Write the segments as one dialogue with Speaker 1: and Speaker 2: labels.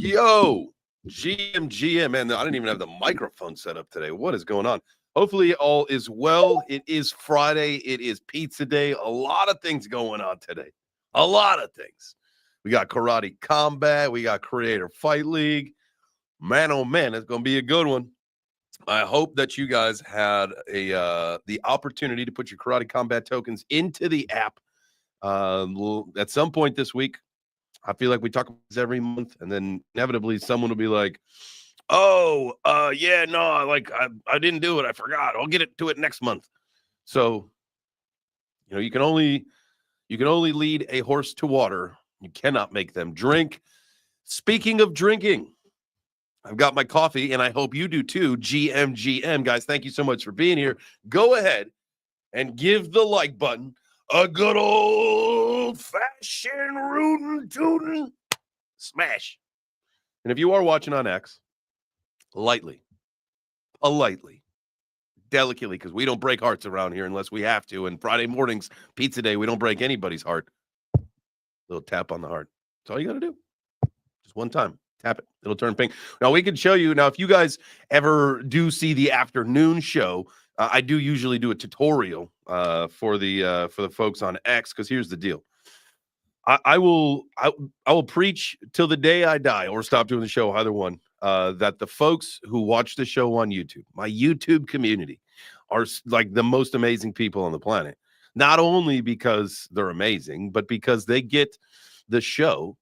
Speaker 1: Yo, GMGM, man, I didn't even have the microphone set up today. What is going on? Hopefully all is well. It is Friday. It is pizza day. A lot of things going on today. A lot of things. We got karate combat. We got creator fight league. Man, oh man, it's going to be a good one. I hope that you guys had the opportunity to put your karate combat tokens into the app at some point this week. I feel like we talk about this every month, and then inevitably someone will be like, "Oh, yeah, no, like I didn't do it. I forgot. I'll get to it next month." So, you can only lead a horse to water. You cannot make them drink. Speaking of drinking, I've got my coffee, and I hope you do too. GMGM, guys, thank you so much for being here. Go ahead and give the like button a good old-fashioned rootin' tootin' smash. And if you are watching on X, politely, delicately, because we don't break hearts around here unless we have to. And Friday mornings, pizza day, we don't break anybody's heart. Little tap on the heart. That's all you got to do. Just one time. Tap it. It'll turn pink. Now, we can show you. Now, if you guys ever do see the afternoon show, I do usually do a tutorial for the folks on X, because here's the deal. I will preach till the day I die or stop doing the show, either one, that the folks who watch the show on YouTube, my YouTube community, are like the most amazing people on the planet. Not only because they're amazing, but because they get the show.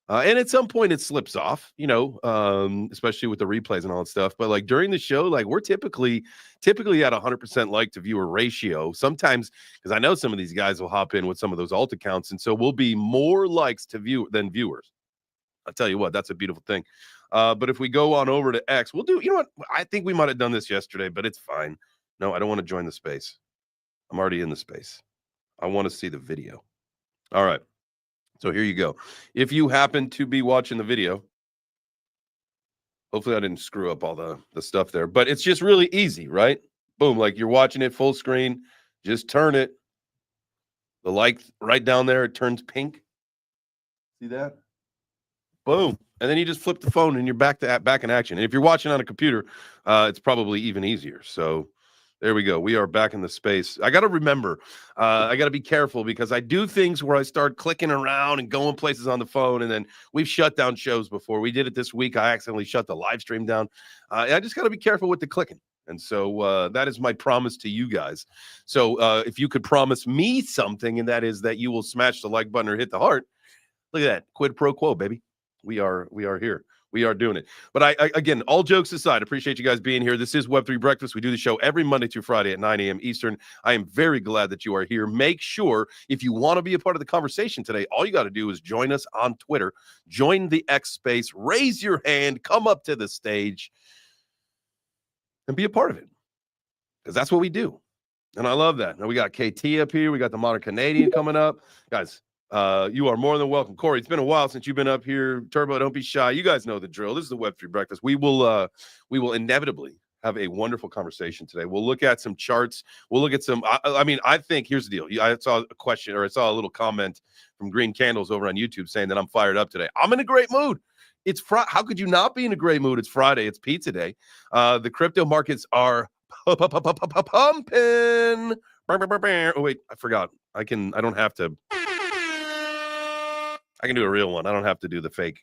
Speaker 1: And at some point it slips off, especially with the replays and all that stuff. But like during the show, like we're typically at 100% like to viewer ratio. Sometimes, because I know some of these guys will hop in with some of those alt accounts, and so we'll be more likes to view than viewers. I'll tell you what, that's a beautiful thing. But if we go on over to X, we'll do. You know what? I think we might have done this yesterday, but it's fine. No, I don't want to join the space. I'm already in the space. I want to see the video. All right. So here you go. If you happen to be watching the video, hopefully I didn't screw up all the stuff there, but it's just really easy, right? Boom, like you're watching it full screen. Just turn it. The like right down there, it turns pink. See that? Boom. And then you just flip the phone and you're back in action. And if you're watching on a computer, it's probably even easier. So there we go. We are back in the space. I got to remember, I got to be careful, because I do things where I start clicking around and going places on the phone, and then we've shut down shows before. We did it this week. I accidentally shut the live stream down. I just got to be careful with the clicking. And so that is my promise to you guys. So if you could promise me something, and that is that you will smash the like button or hit the heart, look at that. Quid pro quo, baby. We are here. We are doing it. But I again, all jokes aside, appreciate you guys being here. This is Web3 Breakfast. We do the show every Monday through Friday at 9 a.m. Eastern. I am very glad that you are here. Make sure, if you want to be a part of the conversation today, all you got to do is join us on Twitter. Join the X space. Raise your hand. Come up to the stage and be a part of it, because that's what we do. And I love that. Now we got KT up here. We got the Modern Canadian coming up. Guys, you are more than welcome. Corey, it's been a while since you've been up here. Turbo, don't be shy. You guys know the drill. This is the Web3 Breakfast. We will inevitably have a wonderful conversation today. We'll look at some charts. We'll look at some, I think here's the deal. I saw a question, or I saw a little comment from Green Candles over on YouTube saying that I'm fired up today. I'm in a great mood. It's Friday. How could you not be in a great mood? It's Friday. It's pizza day. The crypto markets are pumping. Oh, wait, I forgot. I don't have to. I can do a real one. I don't have to do the fake.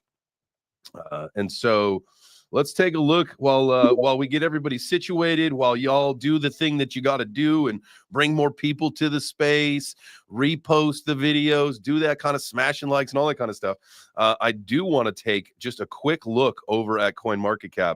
Speaker 1: And so let's take a look while we get everybody situated, while y'all do the thing that you got to do and bring more people to the space, repost the videos, do that kind of smashing likes and all that kind of stuff. I do want to take just a quick look over at CoinMarketCap.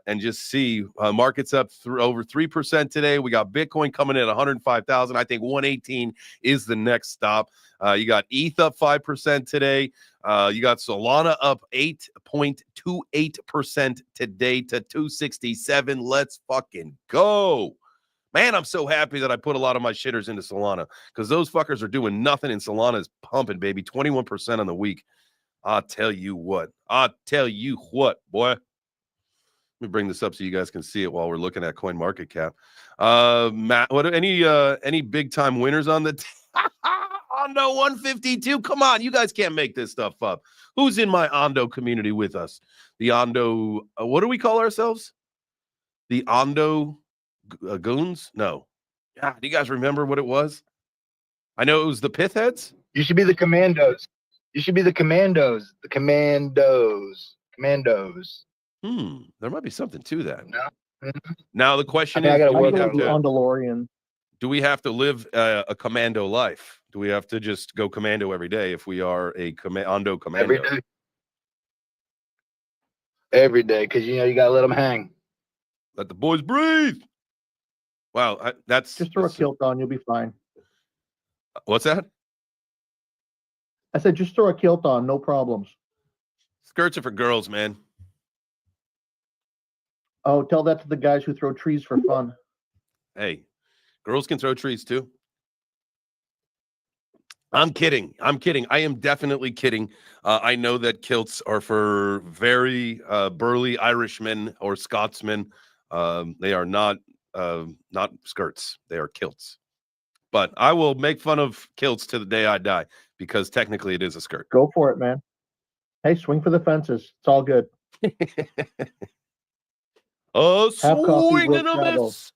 Speaker 1: And just see markets up over 3% today. We got Bitcoin coming in at 105,000. I think 118 is the next stop. You got ETH up 5% today. You got Solana up 8.28% today to 267. Let's fucking go. Man, I'm so happy that I put a lot of my shitters into Solana, because those fuckers are doing nothing and Solana is pumping, baby. 21% on the week. I'll tell you what, boy. Let me bring this up so you guys can see it while we're looking at CoinMarketCap. Matt, any big time winners on the ONDO 152. Come on, you guys can't make this stuff up. Who's in my ONDO community with us? The ONDO, what do we call ourselves? The ONDO goons? No. Yeah, do you guys remember what it was? I know it was the pith heads.
Speaker 2: You should be the commandos. You should be the commandos. The commandos.
Speaker 1: There might be something to that.
Speaker 2: No.
Speaker 1: Now the question
Speaker 2: I
Speaker 1: is,
Speaker 2: gotta work
Speaker 3: on DeLorean.
Speaker 1: do we have to live a commando life? Do we have to just go commando every day if we are a ONDO commando?
Speaker 2: Every day. Every day, because you gotta let them hang.
Speaker 1: Let the boys breathe. Wow, that's
Speaker 3: Just throw a kilt on, you'll be fine.
Speaker 1: What's that?
Speaker 3: I said just throw a kilt on, no problems.
Speaker 1: Skirts are for girls, man.
Speaker 3: Oh, tell that to the guys who throw trees for fun.
Speaker 1: Hey, girls can throw trees too. I'm kidding. I am definitely kidding. I know that kilts are for very burly Irishmen or Scotsmen. They are not skirts. They are kilts. But I will make fun of kilts to the day I die because technically it is a skirt.
Speaker 3: Go for it, man. Hey, swing for the fences. It's all good.
Speaker 1: Swing and a miss.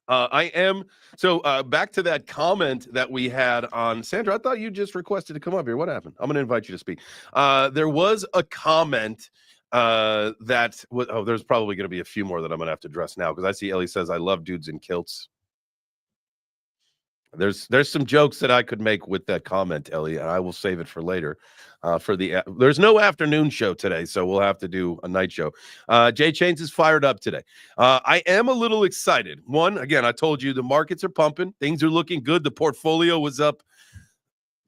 Speaker 1: I am. So back to that comment that we had on Sandra. I thought you just requested to come up here. What happened? I'm going to invite you to speak. There was a comment that was, there's probably going to be a few more that I'm going to have to address now because I see Ellie says, I love dudes in kilts. There's some jokes that I could make with that comment, Ellie, and I will save it for later. There's no afternoon show today, so we'll have to do a night show. Jay Chains is fired up today. I am a little excited. One, again, I told you the markets are pumping, things are looking good. The portfolio was up.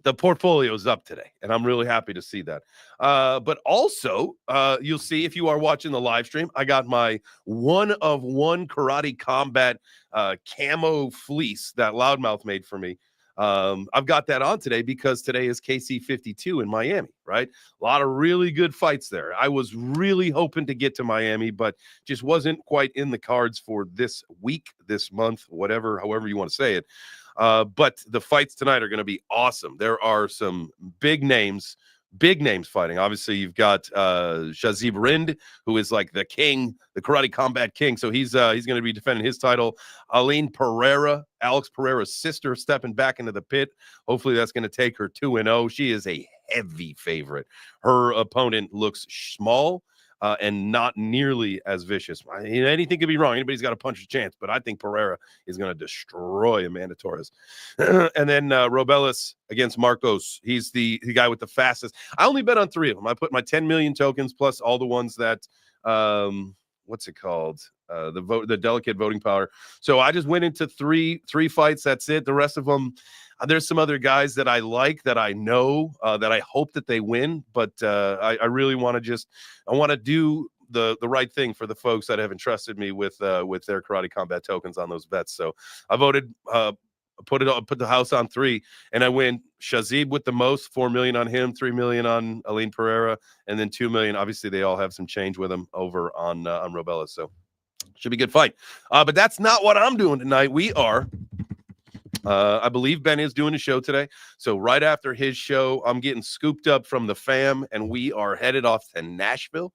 Speaker 1: The portfolio is up today, and I'm really happy to see that. But also, you'll see if you are watching the live stream, I got my 1-of-1 Karate Combat camo fleece that Loudmouth made for me. I've got that on today because today is KC52 in Miami, right? A lot of really good fights there. I was really hoping to get to Miami, but just wasn't quite in the cards for this week, this month, however you want to say it. But the fights tonight are going to be awesome. There are some big names fighting. Obviously, you've got Shazib Rind, who is like the king, the Karate Combat king. So he's going to be defending his title. Aline Pereira, Alex Pereira's sister, stepping back into the pit. Hopefully, that's going to take her 2-0. She is a heavy favorite. Her opponent looks small. And not nearly as vicious. Anything could be wrong. Anybody's got a puncher's chance, but I think Pereira is going to destroy Amanda Torres. And then Robelis against Marcos. He's the guy with the fastest. I only bet on 3 of them. I put my 10 million tokens plus all the ones that, what's it called? The delicate voting power. So I just went into three fights. That's it. The rest of them, there's some other guys that I like, that I know, that I hope that they win. But I really want to do the right thing for the folks that have entrusted me with their Karate Combat tokens on those bets. So I voted, put the house on 3, and I win Shazib with the most, 4 million on him, 3 million on Aline Pereira, and then 2 million. Obviously, they all have some change with them over on Robella. So should be a good fight. But that's not what I'm doing tonight. We are. I believe Ben is doing a show today. So right after his show, I'm getting scooped up from the fam, and we are headed off to Nashville.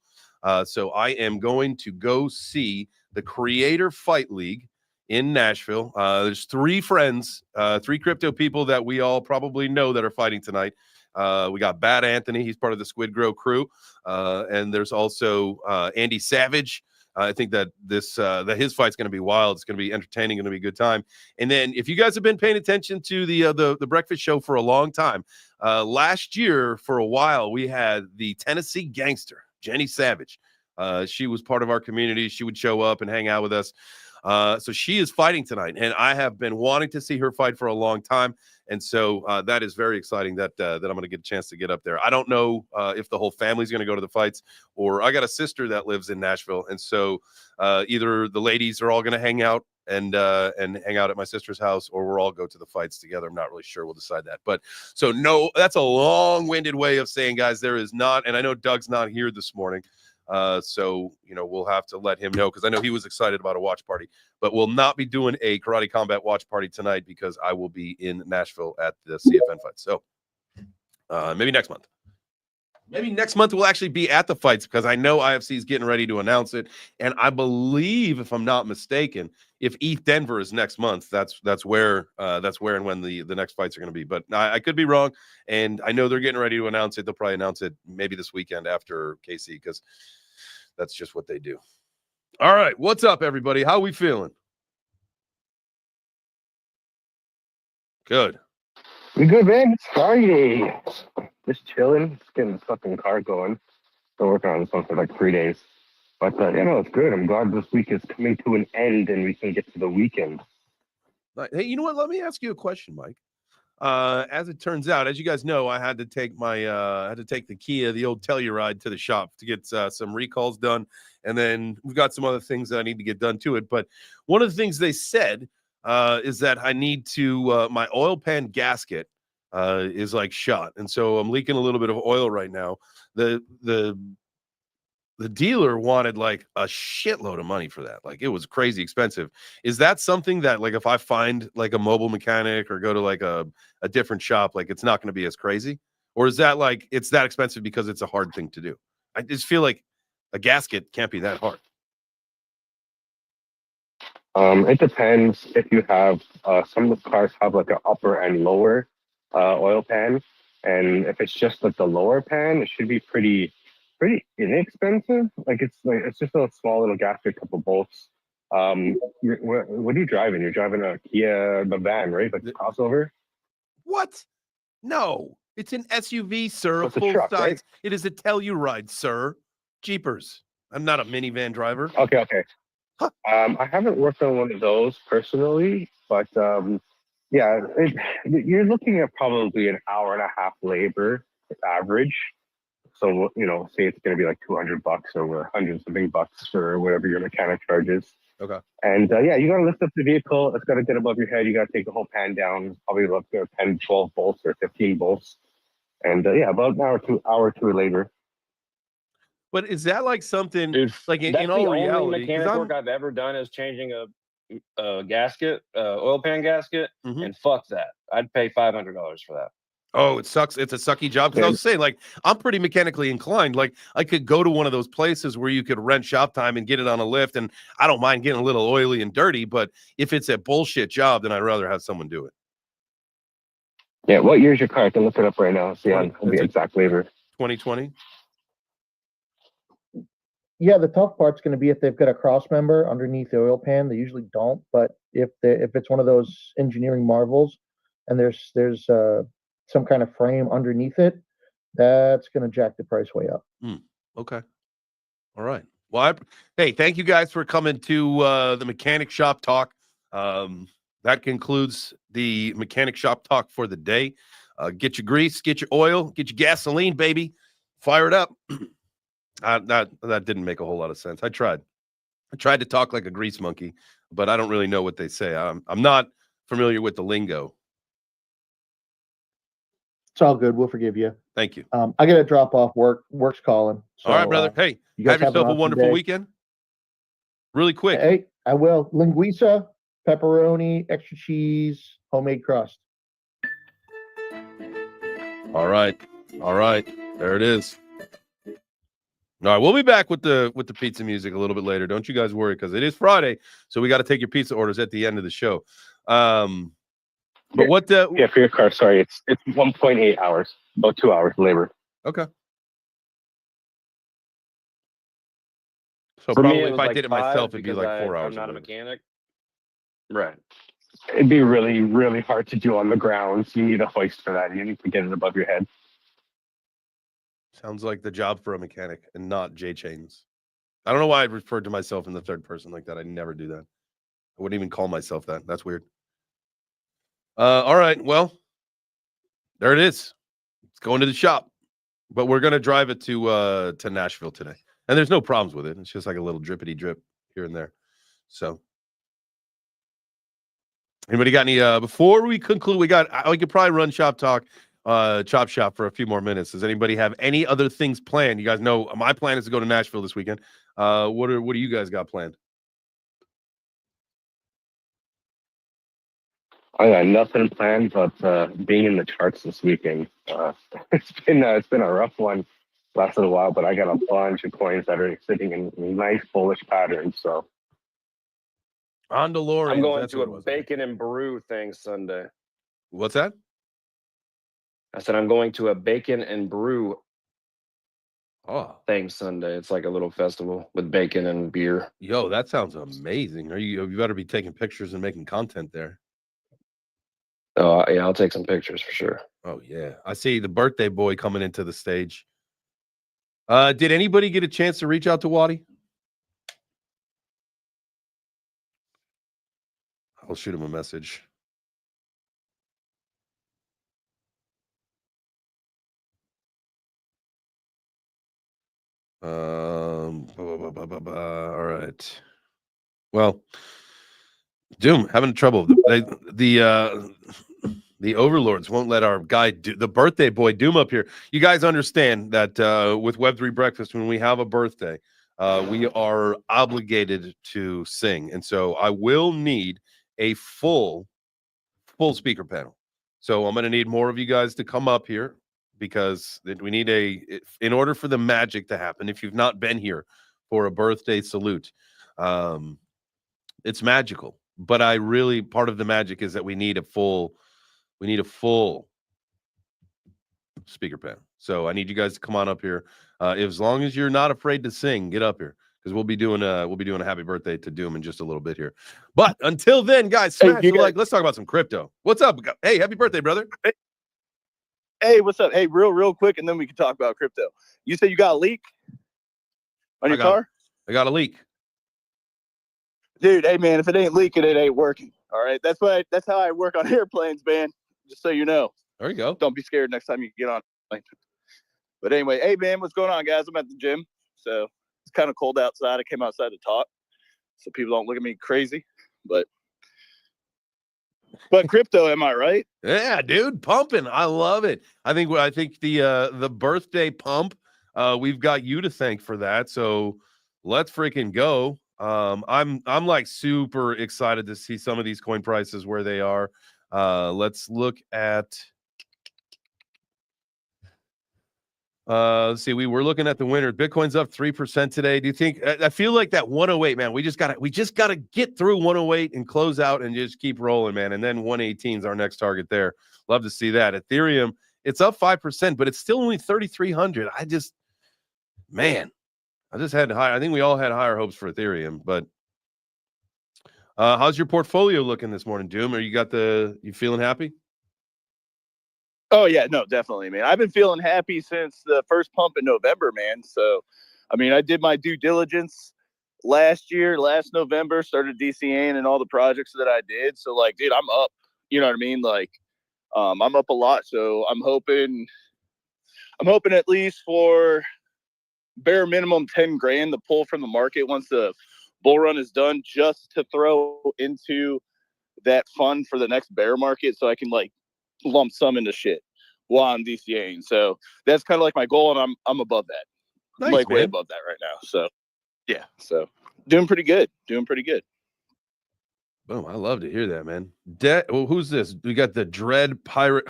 Speaker 1: So I am going to go see the Creator Fight League in Nashville. There's 3 friends, 3 crypto people that we all probably know that are fighting tonight. We got Bad Anthony. He's part of the Squid Grow crew. And there's also Andy Savage. I think that that his fight's going to be wild. It's going to be entertaining. Going to be a good time. And then, if you guys have been paying attention to the breakfast show for a long time, last year for a while we had the Tennessee gangster Jenny Savage. She was part of our community. She would show up and hang out with us. So she is fighting tonight, and I have been wanting to see her fight for a long time. And so that is very exciting that I'm going to get a chance to get up there. I don't know if the whole family's going to go to the fights, or I got a sister that lives in Nashville. And so either the ladies are all going to hang out and hang out at my sister's house, or we'll all go to the fights together. I'm not really sure. We'll decide that. But so no, that's a long-winded way of saying, guys, there is not, and I know Doug's not here this morning, So, we'll have to let him know because I know he was excited about a watch party, but we'll not be doing a Karate Combat watch party tonight because I will be in Nashville at the CFN fight. So maybe next month. Maybe next month we'll actually be at the fights because I know IFC is getting ready to announce it. And I believe, if I'm not mistaken, if ETH Denver is next month, that's where and when the next fights are going to be. But I could be wrong. And I know they're getting ready to announce it. They'll probably announce it maybe this weekend after KC because that's just what they do. All right. What's up, everybody? How we feeling? Good.
Speaker 4: We good, man. It's Friday. Just chilling. Just getting the fucking car going. Been working on this one for like 3 days. But, it's good. I'm glad this week is coming to an end and we can get to the weekend.
Speaker 1: Hey, you know what? Let me ask you a question, Mike. As it turns out, as you guys know, I had to take the Kia, the old Telluride, to the shop to get some recalls done. And then we've got some other things that I need to get done to it. But one of the things they said is that I need to, my oil pan gasket is like shot. And so I'm leaking a little bit of oil right now. The dealer wanted like a shitload of money for that. Like it was crazy expensive. Is that something that like if I find like a mobile mechanic or go to like a different shop, like it's not going to be as crazy? Or is that like it's that expensive because it's a hard thing to do? I just feel like a gasket can't be that hard.
Speaker 4: It depends if you have some of the cars have like an upper and lower oil pan. And if it's just like the lower pan, it should be pretty inexpensive. Like it's just a small little gasket, couple bolts. What are you driving? You're driving a Kia, the van, right? Like the crossover.
Speaker 1: What? No, it's an SUV, sir.
Speaker 4: So it's a
Speaker 1: full
Speaker 4: truck,
Speaker 1: size.
Speaker 4: right?
Speaker 1: It is a Telluride, sir. Jeepers. I'm not a minivan driver.
Speaker 4: Okay.
Speaker 1: Huh.
Speaker 4: I haven't worked on one of those personally, but yeah, you're looking at probably an hour and a half labor average. So, say it's going to be like $200 or $100 for whatever your mechanic charges.
Speaker 1: Okay.
Speaker 4: And you got to lift up the vehicle. It's got to get above your head. You got to take the whole pan down, probably like 10, 12 bolts or 15 bolts. And about an hour or two of labor.
Speaker 1: But is that like something,
Speaker 5: dude,
Speaker 1: like in
Speaker 5: that's
Speaker 1: all
Speaker 5: the
Speaker 1: reality?
Speaker 5: only mechanic work I've ever done is changing a gasket, oil pan gasket, and fuck that. I'd pay $500 for that.
Speaker 1: Oh, it sucks. It's a sucky job. Because I was saying, like, I'm pretty mechanically inclined. Like, I could go to one of those places where you could rent shop time and get it on a lift, and I don't mind getting a little oily and dirty. But if it's a bullshit job, then I'd rather have someone do it.
Speaker 4: Yeah, what year's your car? I can look it up right now. See on the exact labor.
Speaker 1: 2020.
Speaker 3: Yeah, the tough part's going to be if they've got a cross member underneath the oil pan. They usually don't, but if it's one of those engineering marvels, and there's some kind of frame underneath it, that's going to jack the price way up.
Speaker 1: Okay. All right. Well, hey, thank you guys for coming to the mechanic shop talk. That concludes the mechanic shop talk for the day. Get your grease, get your oil, get your gasoline, baby. Fire it up. That didn't make a whole lot of sense. I tried to talk like a grease monkey, but I don't really know what they say. I'm not familiar with the lingo.
Speaker 3: It's all good. We'll forgive you.
Speaker 1: Thank you.
Speaker 3: I got to drop off. Work's calling. So,
Speaker 1: all right, brother. Hey,
Speaker 3: you guys
Speaker 1: have yourself a wonderful weekend. Really quick.
Speaker 3: Hey, I will. Linguiça, pepperoni, extra cheese, homemade crust.
Speaker 1: All right. There it is. All right, we'll be back with the pizza music a little bit later. Don't you guys worry, because it is Friday, so we got to take your pizza orders at the end of the show. But what the
Speaker 4: for your car? Sorry, it's 1.8 hours, about 2 hours labor.
Speaker 1: Okay. So
Speaker 5: For
Speaker 1: probably
Speaker 5: me,
Speaker 1: if I did it myself, it'd be like 4 hours.
Speaker 5: I'm not a mechanic. Right.
Speaker 4: It'd be really, really hard to do on the ground. So you need a hoist for that. You need to get it above your head.
Speaker 1: Sounds like the job for a mechanic and not J Chains. I don't know why I referred to myself in the third person like that. I never do that. I wouldn't even call myself that. That's weird. All right. Well, there it is. It's going to the shop, but we're going to drive it to Nashville today. And there's no problems with it. It's just like a little drippity drip here and there. So anybody got any, before we conclude, we could probably run shop talk Chop Shop for a few more minutes. Does anybody have any other things planned? You guys know my plan is to go to Nashville this weekend. What do you guys got planned?
Speaker 4: I got nothing planned but being in the charts this weekend. It's been a rough one last little while, but I got a bunch of coins that are sitting in nice bullish patterns. So
Speaker 1: ONDO.
Speaker 5: I'm going to a bacon and brew thing Sunday.
Speaker 1: What's that?
Speaker 5: I said I'm going to a bacon and brew thing Sunday. It's like a little festival with bacon and beer.
Speaker 1: Yo, that sounds amazing. You better be taking pictures and making content there.
Speaker 5: Oh yeah, I'll take some pictures for sure.
Speaker 1: Oh yeah, I see the birthday boy coming into the stage. Did anybody get a chance to reach out to Waddy? I'll shoot him a message. All right. Well, Doom having trouble. The overlords won't let our guy the birthday boy Doom up here. You guys understand that with Web3 Breakfast, when we have a birthday, we are obligated to sing, and so I will need a full speaker panel. So I'm going to need more of you guys to come up here because we need in order for the magic to happen. If you've not been here for a birthday salute, it's magical. But part of the magic is that we need a full speaker panel. So I need you guys to come on up here. As long as you're not afraid to sing, get up here because we'll be doing a happy birthday to Doom in just a little bit here. But until then, guys, smash the like. Let's talk about some crypto. What's up? Hey, happy birthday, brother.
Speaker 6: Hey, what's up? Hey, real quick, and then we can talk about crypto. You said you got a leak on your car?
Speaker 1: I got a leak.
Speaker 6: Dude, hey man, if it ain't leaking, it ain't working. All right. That's how I work on airplanes, man. Just so you know.
Speaker 1: There you go.
Speaker 6: Don't be scared next time you get on a plane. But anyway, hey man, what's going on, guys? I'm at the gym. So it's kind of cold outside. I came outside to talk. So people don't look at me crazy. But crypto, am I right?
Speaker 1: Yeah, dude, pumping. I love it. I think the birthday pump, we've got you to thank for that. So let's freaking go. I'm like super excited to see some of these coin prices where they are. Let's look at let's see, we were looking at the winners. Bitcoin's up 3% today. Do you think I feel like that 108, man? We just gotta get through 108 and close out and just keep rolling, man. And then 118 is our next target there. Love to see that. Ethereum, it's up 5%, but it's still only 3,300. I just had high. I think we all had higher hopes for Ethereum, but how's your portfolio looking this morning, Doom? You feeling happy?
Speaker 6: Oh yeah, no, definitely, man. I've been feeling happy since the first pump in November, man. So, I mean, I did my due diligence last November, started DCAing and all the projects that I did. So, like, dude, I'm up. You know what I mean? Like, I'm up a lot. So I'm hoping at least for bare minimum 10 grand to pull from the market once the bull run is done, just to throw into that fund for the next bear market, so I can like lump sum into shit while I'm DCAing. So that's kind of like my goal, and I'm above that.
Speaker 1: Nice,
Speaker 6: I'm like
Speaker 1: man.
Speaker 6: way above that right now. So yeah, so doing pretty good.
Speaker 1: Boom, I love to hear that, man. Well, who's this? We got the Dread Pirate.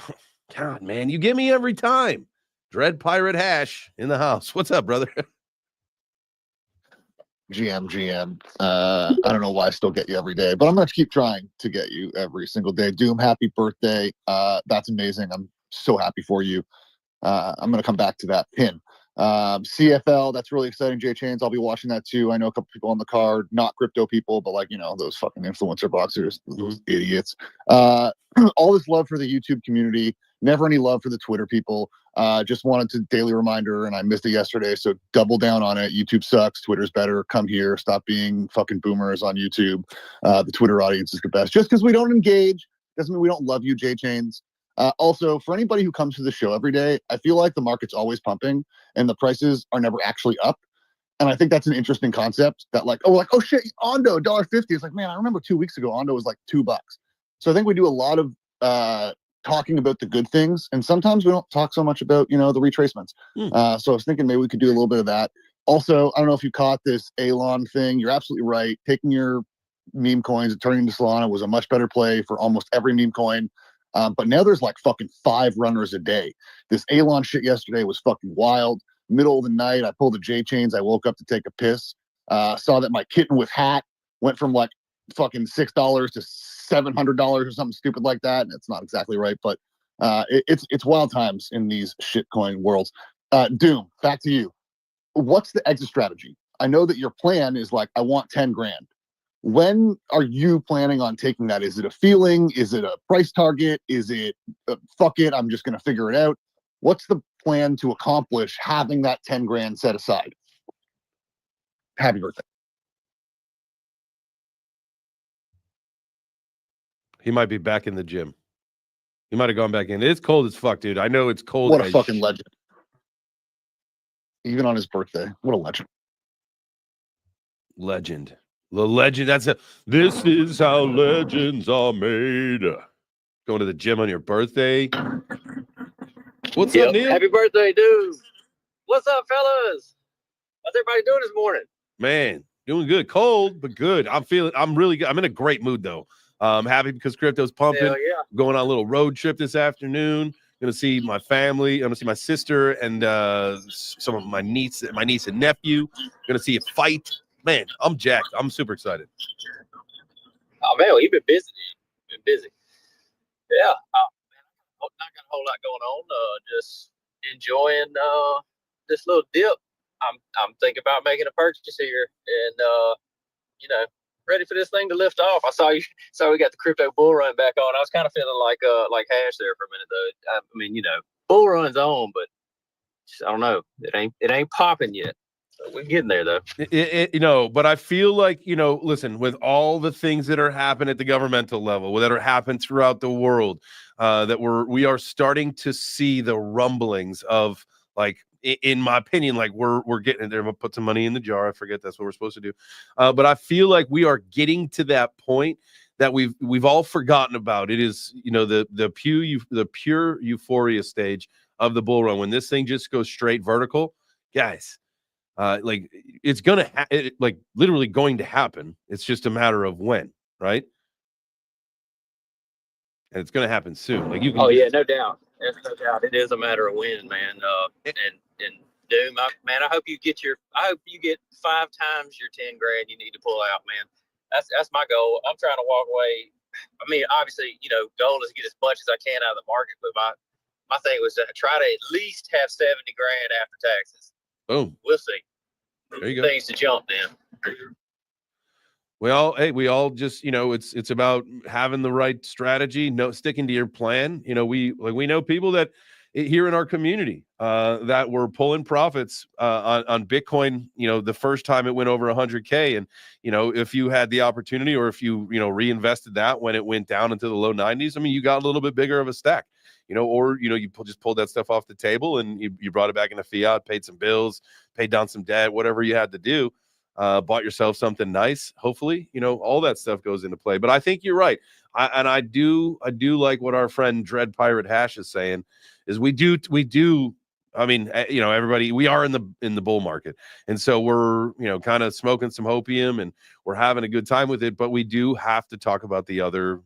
Speaker 1: God, man, you get me every time. Dread Pirate Hash in the house. What's up, brother?
Speaker 7: GMGM. I don't know why I still get you every day, but I'm going to keep trying to get you every single day. Doom, happy birthday. That's amazing. I'm so happy for you. I'm going to come back to that pin. CFL, that's really exciting. J Chains, I'll be watching that too. I know a couple people on the card, not crypto people, but like, you know, those fucking influencer boxers, those idiots. All this love for the YouTube community, never any love for the Twitter people. Just wanted to daily reminder, and I missed it yesterday, so double down on it. YouTube sucks, Twitter's better. Come here, stop being fucking boomers on YouTube. The Twitter audience is the best. Just because we don't engage doesn't mean we don't love you, J Chains. Also, for anybody who comes to the show every day, I feel like the market's always pumping and the prices are never actually up. And I think that's an interesting concept that oh shit, ONDO, $1.50. It's like, man, I remember 2 weeks ago, ONDO was like $2. So I think we do a lot of talking about the good things, and sometimes we don't talk so much about, the retracements. So I was thinking maybe we could do a little bit of that. Also, I don't know if you caught this Elon thing. You're absolutely right. Taking your meme coins and turning into Solana was a much better play for almost every meme coin. But now there's like fucking 5 runners a day. This Elon shit yesterday was fucking wild. Middle of the night, I pulled the J chains. I woke up to take a piss. Saw that my kitten with hat went from like fucking $6 to $700 or something stupid like that. And it's not exactly right, but it's wild times in these shitcoin worlds. Doom, back to you. What's the exit strategy? I know that your plan is like, I want 10 grand. When are you planning on taking that? Is it a feeling? Is it a price target? Is it fuck it, I'm just going to figure it out? What's the plan to accomplish having that 10 grand set aside? Happy birthday.
Speaker 1: He might be back in the gym. He might have gone back in. It's cold as fuck, dude. I know it's cold.
Speaker 7: What a fucking legend. Even on his birthday. What a legend.
Speaker 1: Legend. The legend. This is how legends are made. Going to the gym on your birthday. What's up, Neil?
Speaker 5: Happy birthday, dude. What's up, fellas? How's everybody doing this morning?
Speaker 1: Man, doing good. Cold, but good. I'm really good. I'm in a great mood, though. I'm happy because crypto's pumping.
Speaker 5: Hell yeah.
Speaker 1: Going on a little road trip this afternoon. Going to see my family. I'm going to see my sister and some of my niece and nephew. Going to see a fight. Man, I'm jacked. I'm super excited.
Speaker 5: Oh, man, you've been busy. Yeah. Not got a whole lot going on. Just enjoying this little dip. I'm thinking about making a purchase here, and ready for this thing to lift off. I saw we got the crypto bull run back on. I was kind of feeling like Hash there for a minute though. I mean, bull run's on, but I don't know. It ain't popping yet. We're getting there though.
Speaker 1: But I feel like, listen, with all the things that are happening at the governmental level, that are happening throughout the world, that we are starting to see the rumblings of, like, in my opinion, like we're getting there. I'm gonna put some money in the jar. I forget that's what we're supposed to do. But I feel like we are getting to that point that we've all forgotten about. It is, the pure euphoria stage of the bull run, when this thing just goes straight vertical, guys. Like it's gonna like literally going to happen. It's just a matter of when, right? And it's gonna happen soon. Like you can.
Speaker 5: Oh yeah, no doubt. There's no doubt. It is a matter of when, man. And Doom, I hope you get 5 times your 10 grand you need to pull out, man. That's my goal. I'm trying to walk away. I mean, obviously, goal is to get as much as I can out of the market, but my thing was to try to at least have 70 grand after taxes.
Speaker 1: Boom.
Speaker 5: We'll see.
Speaker 1: There you go.
Speaker 5: Things to jump then.
Speaker 1: We all just, it's about having the right strategy, sticking to your plan. We know people that here in our community that were pulling profits on Bitcoin, the first time it went over 100K. And, if you had the opportunity, or if you, reinvested that when it went down into the low 90s, I mean, you got a little bit bigger of a stack, or, you just pulled that stuff off the table and you brought it back into fiat, paid some bills, paid down some debt, whatever you had to do. Bought yourself something nice, hopefully, all that stuff goes into play. But I think you're right. I do like what our friend Dread Pirate Hash is saying, is we do. I mean, everybody, we are in the bull market. And so we're, kind of smoking some opium and we're having a good time with it, but we do have to talk about the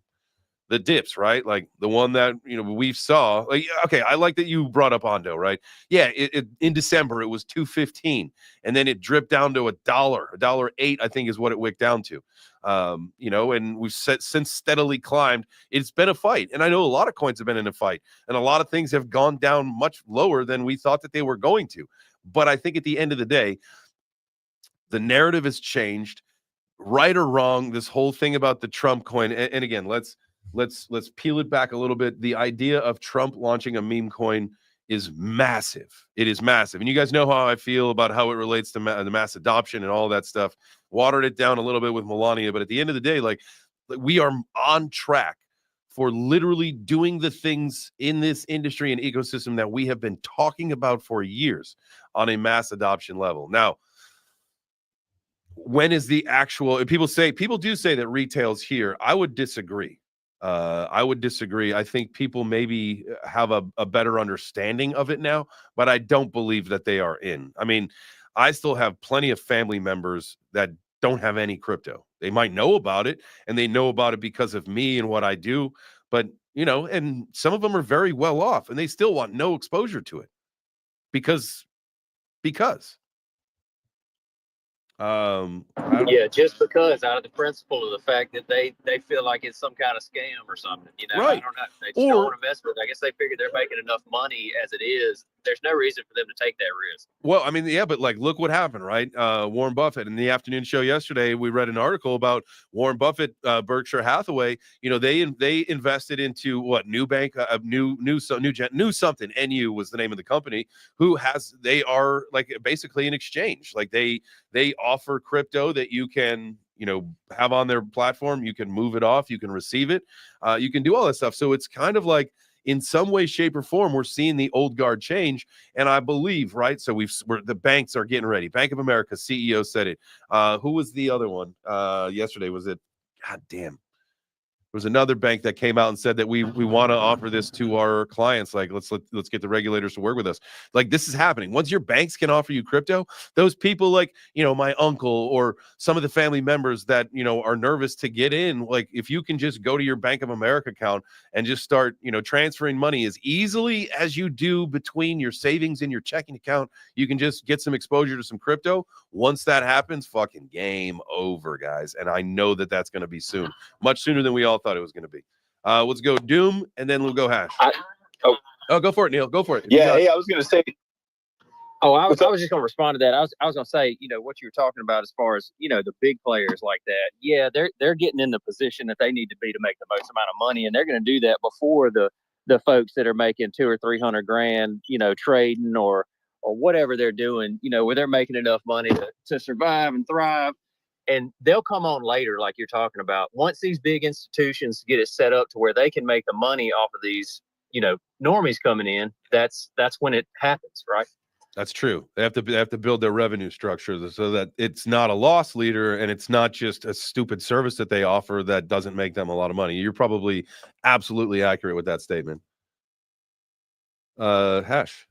Speaker 1: dips, right? Like the one that, we saw, like, okay, I like that you brought up ONDO, right? Yeah. It in December, it was $2.15 and then it dripped down to $1.08, I think is what it wicked down to. And we've since steadily climbed. It's been a fight. And I know a lot of coins have been in a fight and a lot of things have gone down much lower than we thought that they were going to. But I think at the end of the day, the narrative has changed, right or wrong. This whole thing about the Trump coin. And again, let's peel it back a little bit. The idea of Trump launching a meme coin is massive. It is massive. And you guys know how I feel about how it relates to the mass adoption and all that stuff. Watered it down a little bit with Melania. But at the end of the day, like we are on track for literally doing the things in this industry and ecosystem that we have been talking about for years on a mass adoption level. Now, when is the actual, people do say that retail's here. I would disagree. I would disagree. I think people maybe have a better understanding of it now, but I don't believe that they are in. I mean, I still have plenty of family members that don't have any crypto. They might know about it, and they know about it because of me and what I do. But, you know, and some of them are very well off, and they still want no exposure to it because.
Speaker 5: Yeah, just because out of the principle of the fact that they feel like it's some kind of scam or something, you know,
Speaker 1: Right.
Speaker 5: I don't know. They just don't
Speaker 1: Or-
Speaker 5: want to mess with it. I guess they figure they're making enough money as it is. There's no reason for them to take that risk.
Speaker 1: Well, I mean, yeah, but like, look what happened, right? Warren Buffett in the afternoon show yesterday, we read an article about Warren Buffett, Berkshire Hathaway. You know, they invested into what new bank, new something. NU was the name of the company. They are like basically an exchange. Like they offer crypto that you can, you know, have on their platform. You can move it off. You can receive it. You can do all that stuff. So it's kind of like, in some way, shape, or form, we're seeing the old guard change, and I believe, right? So the banks are getting ready. Bank of America CEO said it. Who was the other one yesterday? Was it? God damn. There was another bank that came out and said that we want to offer this to our clients. Like, let's get the regulators to work with us. Like, this is happening. Once your banks can offer you crypto, those people like, you know, my uncle or some of the family members that, you know, are nervous to get in, like, if you can just go to your Bank of America account and just start, you know, transferring money as easily as you do between your savings and your checking account, you can just get some exposure to some crypto. Once that happens, fucking game over, guys. And I know that that's going to be soon, much sooner than we all thought it was going to be. Let's go Doom, and then we'll go Hash. Go for it, Neil. Go for it.
Speaker 6: Yeah, hey, I was gonna say.
Speaker 5: Oh, I was just going to respond to that. I was going to say, you know, what you were talking about as far as, you know, the big players like that. Yeah, they're getting in the position that they need to be to make the most amount of money, and they're going to do that before the folks that are making $200,000 or $300,000, you know, trading or whatever they're doing, you know, where they're making enough money to survive and thrive. And they'll come on later, like you're talking about. Once these big institutions get it set up to where they can make the money off of these, you know, normies coming in, that's when it happens, right?
Speaker 1: That's true. They have to build their revenue structure so that it's not a loss leader and it's not just a stupid service that they offer that doesn't make them a lot of money. You're probably absolutely accurate with that statement. Hash.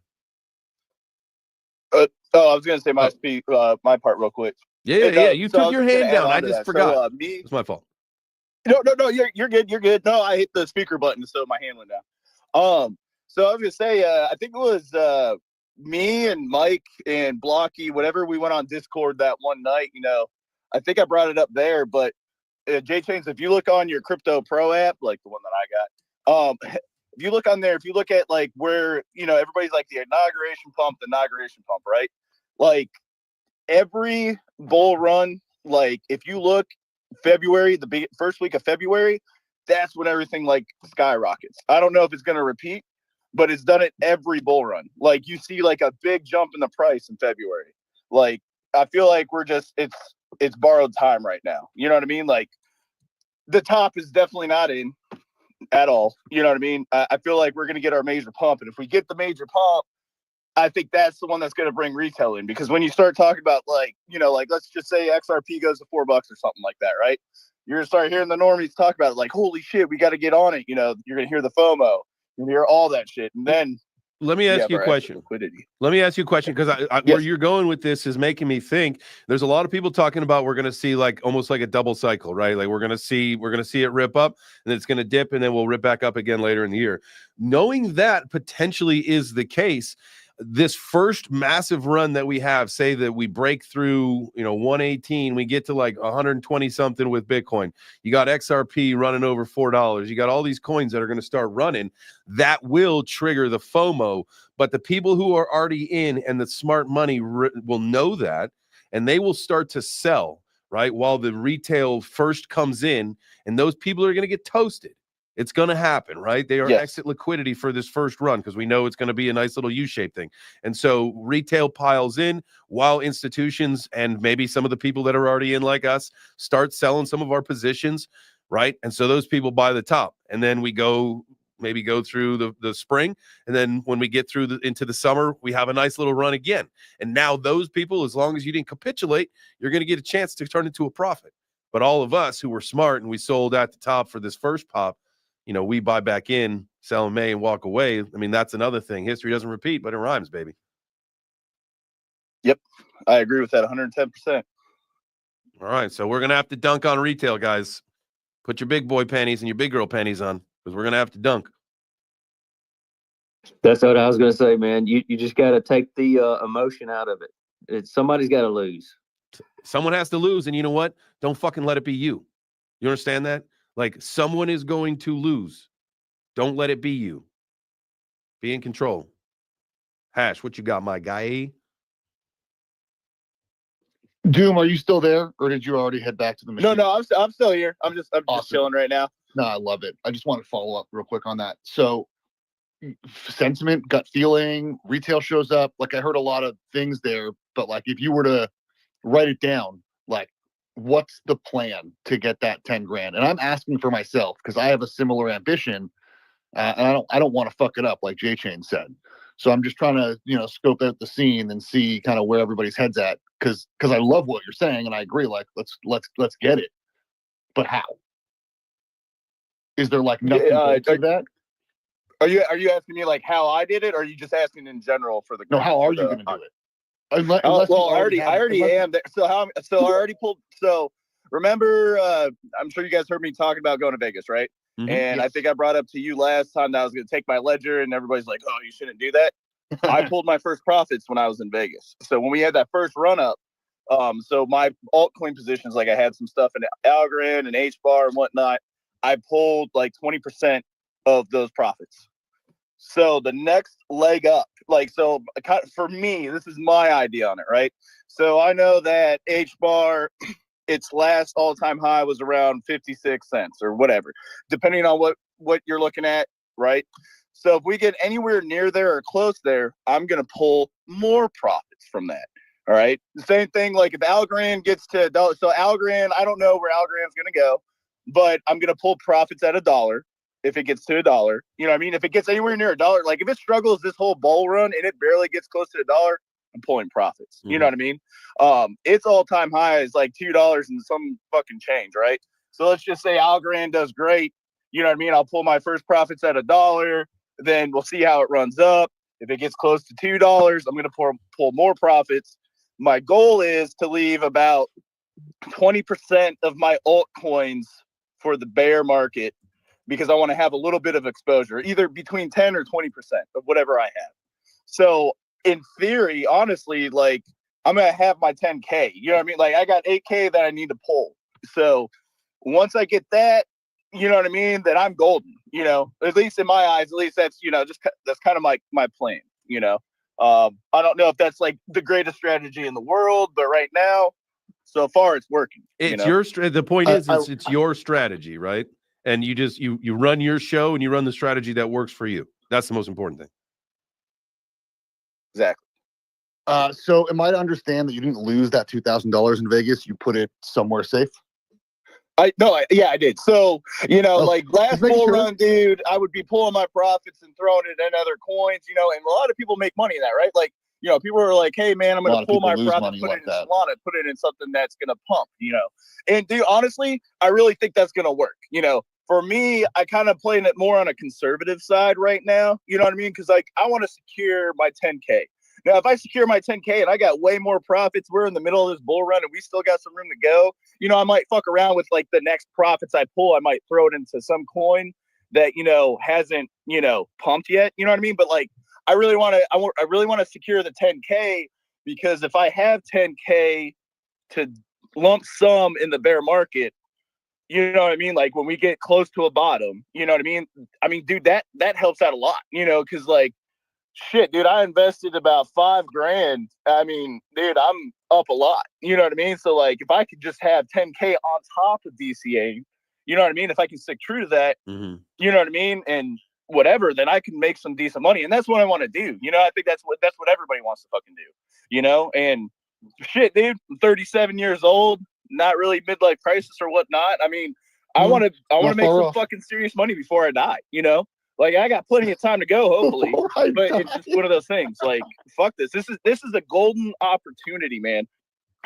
Speaker 6: I was gonna say my part real quick.
Speaker 1: Yeah. You
Speaker 6: so
Speaker 1: took your hand down. I just forgot.
Speaker 6: So,
Speaker 1: It's my fault.
Speaker 6: No, you're good. You're good. No, I hit the speaker button, so my hand went down. So I was gonna say, I think it was me and Mike and Blocky, whatever. We went on Discord that one night. You know, I think I brought it up there. But J-Chains, if you look on your Crypto Pro app, like the one that I got, if you look on there, if you look at like where, you know, everybody's like the inauguration pump, right? Like every bull run, like if you look February, the first week of February, that's when everything like skyrockets. I don't know if it's going to repeat, but it's done it every bull run. Like you see like a big jump in the price in February. Like I feel like we're just, it's borrowed time right now. You know what I mean? Like the top is definitely not in at all. You know what I mean? I feel like we're going to get our major pump. And if we get the major pump, I think that's the one that's going to bring retail in, because when you start talking about like, you know, like let's just say XRP goes to $4 or something like that, right? You're going to start hearing the normies talk about it like, holy shit, we got to get on it. You know, you're going to hear the FOMO, you're going to hear all that shit. And then
Speaker 1: let me ask you a question. Let me ask you a question, because where you're going with this is making me think. There's a lot of people talking about we're going to see like almost like a double cycle, right? Like we're going to see it rip up and it's going to dip and then we'll rip back up again later in the year. Knowing that potentially is the case, this first massive run that we have, say that we break through, you know, 118, we get to like 120 something with Bitcoin. You got XRP running over $4. You got all these coins that are going to start running. That will trigger the FOMO. But the people who are already in and the smart money will know that, and they will start to sell, right? While the retail first comes in, and those people are going to get toasted. It's going to happen, right? They are exit liquidity for this first run because we know it's going to be a nice little U-shaped thing. And so retail piles in while institutions and maybe some of the people that are already in like us start selling some of our positions, right? And so those people buy the top. And then we go through the spring. And then when we get through into the summer, we have a nice little run again. And now those people, as long as you didn't capitulate, you're going to get a chance to turn into a profit. But all of us who were smart and we sold at the top for this first pop, we buy back in, sell in May, and walk away. I mean, that's another thing. History doesn't repeat, but it rhymes, baby.
Speaker 6: Yep, I agree with that 110%.
Speaker 1: All right, so we're gonna have to dunk on retail, guys. Put your big boy panties and your big girl panties on, because we're gonna have to dunk.
Speaker 5: That's what I was going to say, man. You just got to take the emotion out of it. Somebody's got to lose.
Speaker 1: Someone has to lose, and you know what? Don't fucking let it be you. You understand that? Like, someone is going to lose. Don't let it be you. Be in control. Hash, what you got, my guy?
Speaker 7: Doom, are you still there, or did you already head back to the machine?
Speaker 6: No, I'm still here. I'm just
Speaker 7: Awesome.
Speaker 6: chilling right now.
Speaker 7: No, I love it. I just want to follow up real quick on that. So, sentiment, gut feeling, retail shows up. Like, I heard a lot of things there, but like, if you were to write it down, like, what's the plan to get that 10 grand? And I'm asking for myself because I have a similar ambition, and I don't want to fuck it up, like J Chain said. So I'm just trying to, scope out the scene and see kind of where everybody's head's at. Because I love what you're saying, and I agree. Like, let's get it. But how? Is there like nothing to that?
Speaker 6: Are you asking me like how I did it, or are you just asking in general for the?
Speaker 7: No, how are you going to do it?
Speaker 6: I already am there. So I already pulled. So remember, I'm sure you guys heard me talking about going to Vegas, right?
Speaker 1: Mm-hmm.
Speaker 6: And yes. I think I brought up to you last time that I was going to take my ledger, and everybody's like, "Oh, you shouldn't do that." I pulled my first profits when I was in Vegas. So when we had that first run up, so my altcoin positions, like I had some stuff in Algorand and HBAR and whatnot, I pulled like 20% of those profits. So the next leg up, for me, this is my idea on it, right? So I know that HBAR, its last all-time high was around 56 cents or whatever, depending on what you're looking at, right? So if we get anywhere near there or close there, I'm going to pull more profits from that. All right. The same thing, like if Algorand gets to $1, so Algorand, I don't know where Algorand's going to go, but I'm going to pull profits at $1 if it gets to $1. You know what I mean? If it gets anywhere near $1, like if it struggles this whole bull run and it barely gets close to $1, I'm pulling profits. You know what I mean? Its all-time high is like $2 and some fucking change, right? So let's just say Algorand does great. You know what I mean? I'll pull my first profits at $1. Then we'll see how it runs up. If it gets close to $2, I'm going to pull more profits. My goal is to leave about 20% of my altcoins for the bear market because I want to have a little bit of exposure, either between 10 or 20% of whatever I have. So in theory, honestly, like I'm going to have my 10K. You know what I mean? Like I got 8K that I need to pull. So once I get that, you know what I mean, then I'm golden, at least in my eyes, at least that's, that's kind of my plan, I don't know if that's like the greatest strategy in the world, but right now, so far it's working.
Speaker 1: It's your the point is it's your strategy, right? And you just, you run your show and you run the strategy that works for you. That's the most important thing.
Speaker 6: Exactly.
Speaker 7: So am I to understand that you didn't lose that $2,000 in Vegas? You put it somewhere safe?
Speaker 6: I did. So, like last bull run, dude, I would be pulling my profits and throwing it in other coins, and a lot of people make money in that, right? Like, people are like, hey, man, I'm going to pull my profits, put it in Solana, put it in something that's going to pump, And, dude, honestly, I really think that's going to work. For me, I kind of playing it more on a conservative side right now. You know what I mean? Because, like, I want to secure my 10K. Now, if I secure my 10K and I got way more profits, we're in the middle of this bull run and we still got some room to go. I might fuck around with like the next profits I pull. I might throw it into some coin that, hasn't, pumped yet. You know what I mean? But like, I really want to secure the 10K because if I have 10K to lump sum in the bear market, you know what I mean? Like when we get close to a bottom, you know what I mean? I mean, dude, that helps out a lot, because like, shit, dude, I invested about $5,000. I mean, dude, I'm up a lot. You know what I mean? So, like, if I could just have 10K on top of DCA, you know what I mean? If I can stick true to that, you know what I mean? And whatever, then I can make some decent money. And that's what I want to do. I think that's what everybody wants to fucking do, And shit, dude, I'm 37 years old, not really midlife crisis or whatnot. I mean, I want to make some fucking serious money before I die, Like I got plenty of time to go, hopefully, but it's just one of those things. Like, fuck this. This is a golden opportunity, man.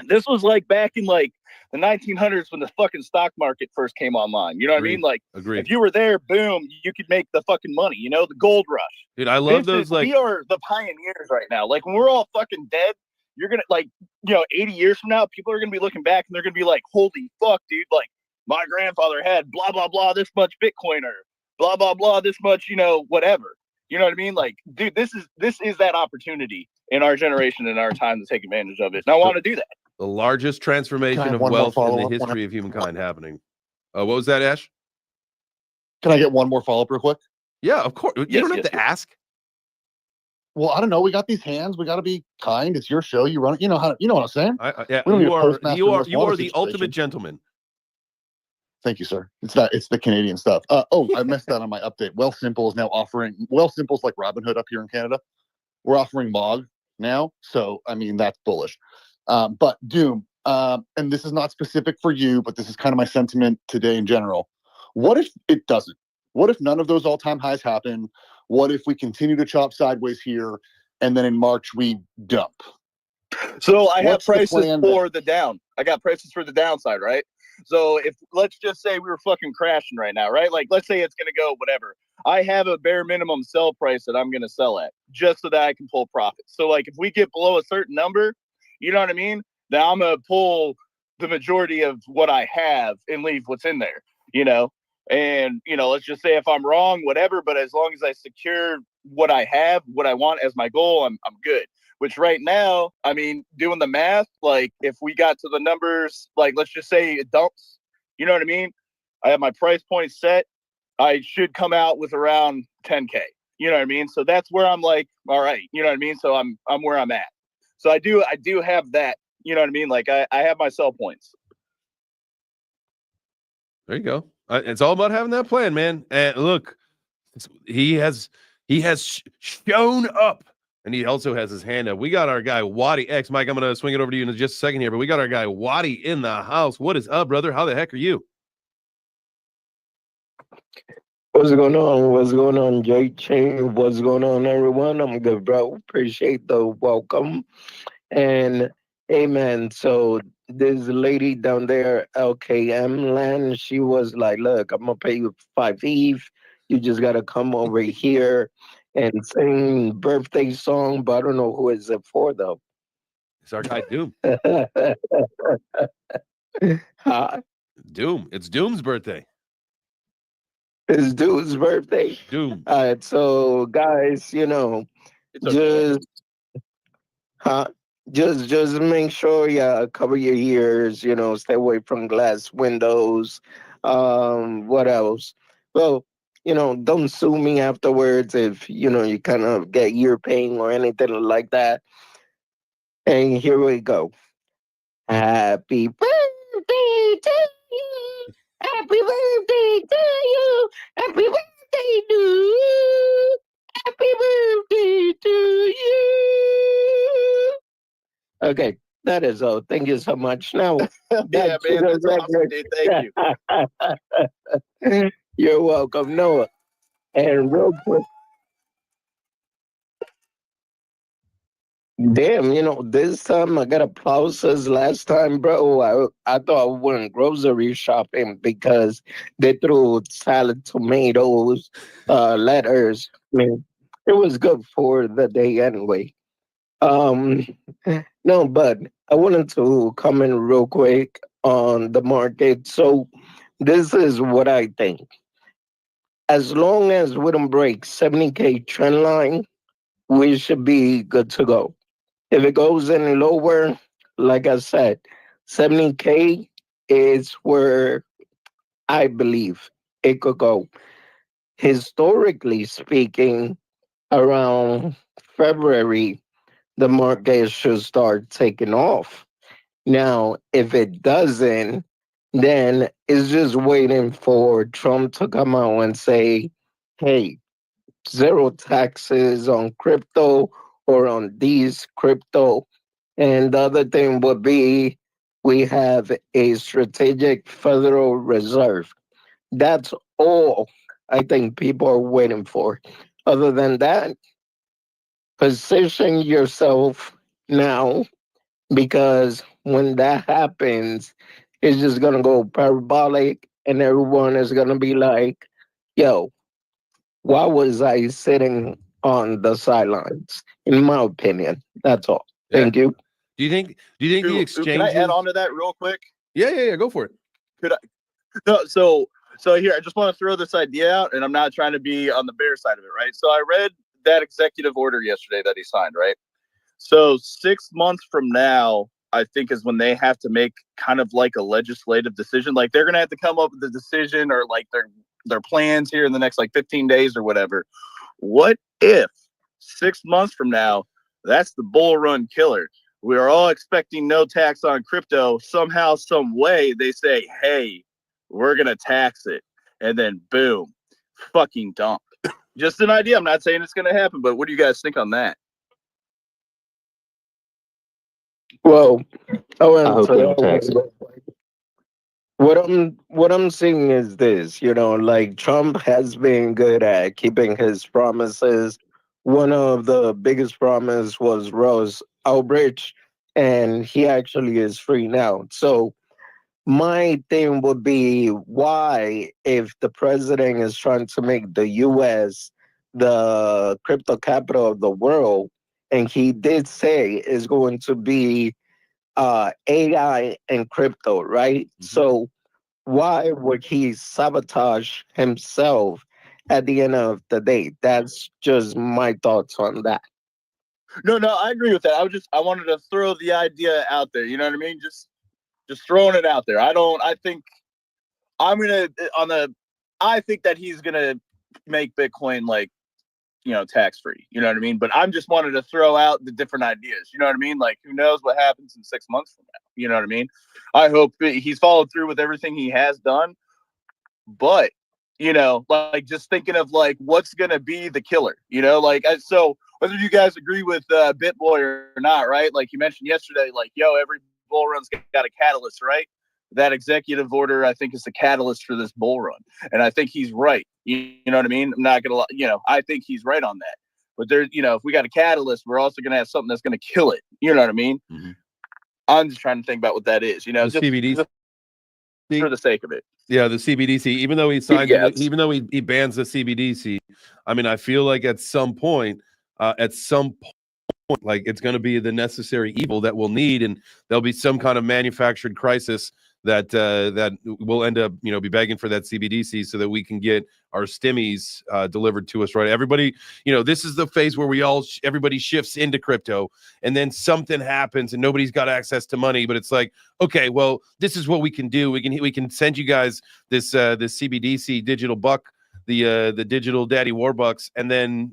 Speaker 6: This was like back in like the 1900s when the fucking stock market first came online. You know what I mean? Like,
Speaker 1: Agree.
Speaker 6: if you were there, boom, you could make the fucking money. You know, the gold rush.
Speaker 1: Dude, I love those. Like,
Speaker 6: we are the pioneers right now. Like, when we're all fucking dead, you're gonna, like, 80 years from now, people are gonna be looking back and they're gonna be like, holy fuck, dude, like, my grandfather had blah blah blah this much Bitcoin, or blah blah blah this much, whatever. You know what I mean? Like, dude, this is that opportunity in our generation and our time to take advantage of it. And I want to do that.
Speaker 1: The largest transformation of wealth in the history of humankind happening. What was that, Ash?
Speaker 7: Can I get one more follow-up real quick?
Speaker 1: Yeah, of course. You don't have to ask.
Speaker 7: Well, I don't know. We got these hands. We got to be kind. It's your show. You run it. You know how. You know what I'm saying?
Speaker 1: Yeah,
Speaker 7: We don't need
Speaker 1: you
Speaker 7: a
Speaker 1: are
Speaker 7: Postmaster
Speaker 1: the
Speaker 7: situation.
Speaker 1: ultimate gentleman.
Speaker 7: Thank you, sir. It's the Canadian stuff. I missed that on my update. Wealthsimple is now offering Wealthsimple's like Robinhood up here in Canada. We're offering MOG now, so I mean that's bullish. But Doom, and this is not specific for you, but this is kind of my sentiment today in general. What if it doesn't? What if none of those all-time highs happen? What if we continue to chop sideways here, and then in March we dump?
Speaker 6: So I have
Speaker 7: What's the
Speaker 6: prices
Speaker 7: plan
Speaker 6: for the down. I got prices for the downside, right? So if, let's just say we were fucking crashing right now, right? Like, let's say it's going to go whatever. I have a bare minimum sell price that I'm going to sell at just so that I can pull profits. So like if we get below a certain number, you know what I mean? Then I'm going to pull the majority of what I have and leave what's in there, And, let's just say if I'm wrong, whatever, but as long as I secure what I have, what I want as my goal, I'm good. Which right now, I mean, doing the math, like if we got to the numbers, like let's just say it dumps, you know what I mean? I have my price point set. I should come out with around 10K. You know what I mean? So that's where I'm like, all right, you know what I mean? So I'm where I'm at. So I do have that, you know what I mean? Like I have my sell points.
Speaker 1: There you go. It's all about having that plan, man. And look, he has shown up. And he also has his hand up. We got our guy Waddy X. Mike, I'm going to swing it over to you in just a second here, but we got our guy Waddy in the house. What is up, brother? How the heck are you?
Speaker 8: What's going on? What's going on, Jay Chain? What's going on, everyone? I'm good, bro. Appreciate the welcome. And hey, man, so this lady down there, LKM land, she was like, look, I'm going to pay you 5 ETH. You just got to come over here and sing birthday song, but I don't know who is it for, though.
Speaker 1: It's our guy Doom. Doom. It's Doom's birthday.
Speaker 8: It's Doom's birthday.
Speaker 1: Doom.
Speaker 8: All right, so guys, just make sure you cover your ears. Stay away from glass windows. What else? Well, don't sue me afterwards if you kind of get ear pain or anything like that. And here we go. Happy birthday to you. Happy birthday to you. Happy birthday to you. Happy birthday to you. Okay, that is all. Thank you so much. Now,
Speaker 6: yeah, man, that's awesome, dude. Thank
Speaker 8: you. You're welcome, Noah. And real quick, damn, this time I got applauses. Last time, bro, I thought I went grocery shopping because they threw salad, tomatoes, lettuce. I mean, it was good for the day anyway. No, but I wanted to comment real quick on the market. So this is what I think. As long as we don't break 70K trend line, we should be good to go. If it goes any lower, like I said, 70K is where I believe it could go. Historically speaking, around February, the market should start taking off. Now, if it doesn't, then it's just waiting for Trump to come out and say, hey, zero taxes on crypto or on these crypto. And the other thing would be we have a strategic Federal Reserve. That's all I think people are waiting for. Other than that, position yourself now because when that happens, it's just gonna go parabolic, and everyone is gonna be like, "Yo, why was I sitting on the sidelines?" In my opinion, that's all.
Speaker 1: Yeah.
Speaker 8: Thank you.
Speaker 1: Do you think the
Speaker 6: Can I
Speaker 1: exchanges?
Speaker 6: add on to that real quick?
Speaker 1: Yeah. Go for it.
Speaker 6: Could I? No, so here, I just want to throw this idea out, and I'm not trying to be on the bear side of it, right? So I read that executive order yesterday that he signed, right? So 6 months from now, I think is when they have to make kind of like a legislative decision. Like they're gonna have to come up with a decision or like their plans here in the next like 15 days or whatever. What if 6 months from now, that's the bull run killer? We are all expecting no tax on crypto. Somehow, some way, they say, hey, we're going to tax it. And then boom, fucking dump. Just an idea. I'm not saying it's going to happen, but what do you guys think on that?
Speaker 8: Well,
Speaker 9: I hope they don't tax it.
Speaker 8: what I'm seeing is this, like Trump has been good at keeping his promises. One of the biggest promise was Rose Albridge, and he actually is free now. So my thing would be, why, if the president is trying to make the US the crypto capital of the world, and he did say is going to be AI and crypto, right?
Speaker 1: Mm-hmm.
Speaker 8: So why would he sabotage himself at the end of the day? That's just my thoughts on that.
Speaker 6: No, I agree with that. I wanted to throw the idea out there. You know what I mean? Just throwing it out there. I think that he's gonna make Bitcoin like, tax free. You know what I mean? But I'm just wanted to throw out the different ideas. You know what I mean? Like, who knows what happens in 6 months from now? You know what I mean? I hope he's followed through with everything he has done. But, like just thinking of like what's gonna be the killer, so whether you guys agree with BitBoy or not, right? Like you mentioned yesterday, like, every bull run's got a catalyst, right? That executive order, I think, is the catalyst for this bull run. And I think he's right. You know what I mean? I'm not going to, I think he's right on that. But there, if we got a catalyst, we're also going to have something that's going to kill it. You know what I mean?
Speaker 1: Mm-hmm.
Speaker 6: I'm just trying to think about what that is,
Speaker 1: The CBDC.
Speaker 6: just for the sake of it.
Speaker 1: Yeah, the CBDC, even though he signed,
Speaker 6: Yes.
Speaker 1: even though he bans the CBDC, I mean, I feel like at some point, like it's going to be the necessary evil that we'll need, and there'll be some kind of manufactured crisis that will end up, be begging for that CBDC so that we can get our stimmies delivered to us, right? Everybody, this is the phase where everybody shifts into crypto, and then something happens and nobody's got access to money, but it's like, okay, well, this is what we can do. We can send you guys this CBDC digital buck, the digital daddy warbucks, and then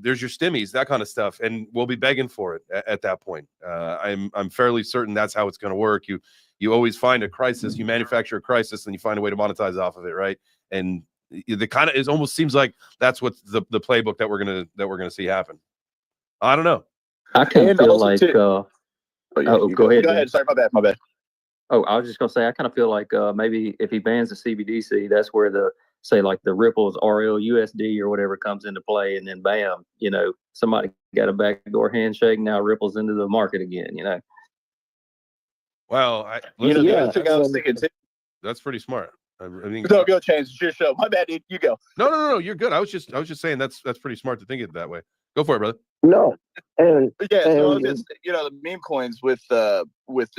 Speaker 1: there's your stimmies, that kind of stuff, and we'll be begging for it at that point. I'm fairly certain that's how it's going to work. You always find a crisis, you manufacture a crisis, and you find a way to monetize off of it, right? And the kind of, it almost seems like that's what the playbook that we're gonna see happen. I don't know.
Speaker 9: I kind of feel like
Speaker 6: go
Speaker 9: ahead.
Speaker 6: Go ahead. Sorry, my bad.
Speaker 9: Oh, I was just gonna say, I kind of feel like maybe if he bans the CBDC, that's where the Ripple's RLUSD or whatever comes into play, and then bam, somebody got a backdoor handshake. Now Ripple's into the market again.
Speaker 1: Well,
Speaker 6: I was thinking too.
Speaker 1: That's pretty smart. I mean,
Speaker 6: no, go change. It's your show. My bad, dude. You go.
Speaker 1: No, you're good. I was just saying that's pretty smart to think it that way. Go for it, brother.
Speaker 8: No, and
Speaker 6: so just, the meme coins with the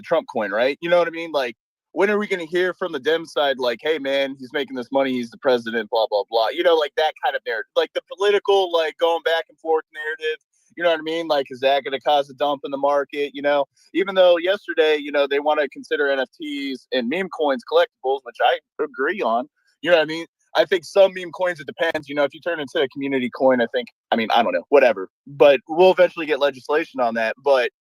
Speaker 6: Trump coin, right? You know what I mean? Like, when are we going to hear from the Dem side, like, hey man, he's making this money, he's the president, blah blah blah? Like that kind of narrative, like the political, like going back and forth narrative. You know what I mean? Like, is that going to cause a dump in the market? Even though yesterday, they want to consider NFTs and meme coins collectibles, which I agree on. You know what I mean? I think some meme coins, it depends. If you turn into a community coin, I don't know, whatever. But we'll eventually get legislation on that. But,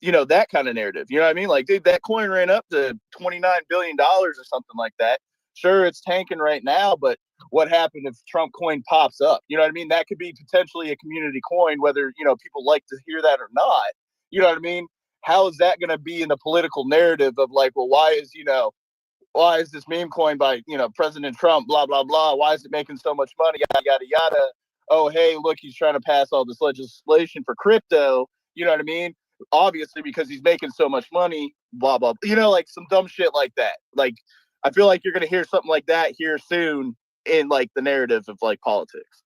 Speaker 6: that kind of narrative, you know what I mean? Like, dude, that coin ran up to $29 billion or something like that. Sure, it's tanking right now, but what happened if Trump coin pops up? You know what I mean? That could be potentially a community coin, whether, people like to hear that or not. You know what I mean? How is that going to be in the political narrative of like, well, why is this meme coin by, President Trump, blah, blah, blah. Why is it making so much money? Yada, yada, yada. Oh, hey, look, he's trying to pass all this legislation for crypto. You know what I mean? obviously because he's making so much money, blah, blah, you know, like some dumb shit like that. Like, I feel like you're going to hear something like that here soon in like the narrative of like politics.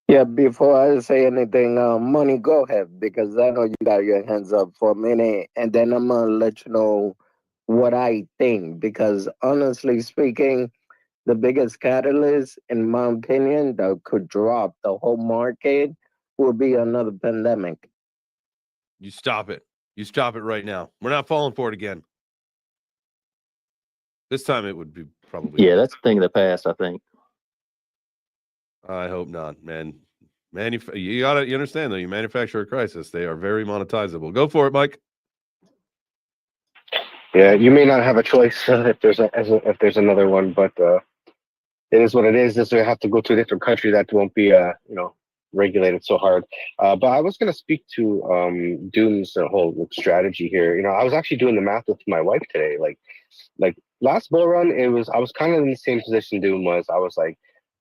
Speaker 8: Yeah, before I say anything, Money, go ahead, because I know you got your hands up for a minute, and then I'm going to let you know what I think, because honestly speaking, the biggest catalyst, in my opinion, that could drop the whole market would be another pandemic.
Speaker 1: You stop it. You stop it right now. We're not falling for it again. This time it would be probably.
Speaker 9: Yeah, that's a thing of the past, I think.
Speaker 1: I hope not, man. You understand though. You manufacture a crisis. They are very monetizable. Go for it, Mike.
Speaker 4: Yeah, you may not have a choice if there's another one, but it is what it is. This we have to go to a different country that won't be regulated so hard. But I was going to speak to Doom's whole strategy here. I was actually doing the math with my wife today. Like last bull run, I was kind of in the same position Doom was. I was like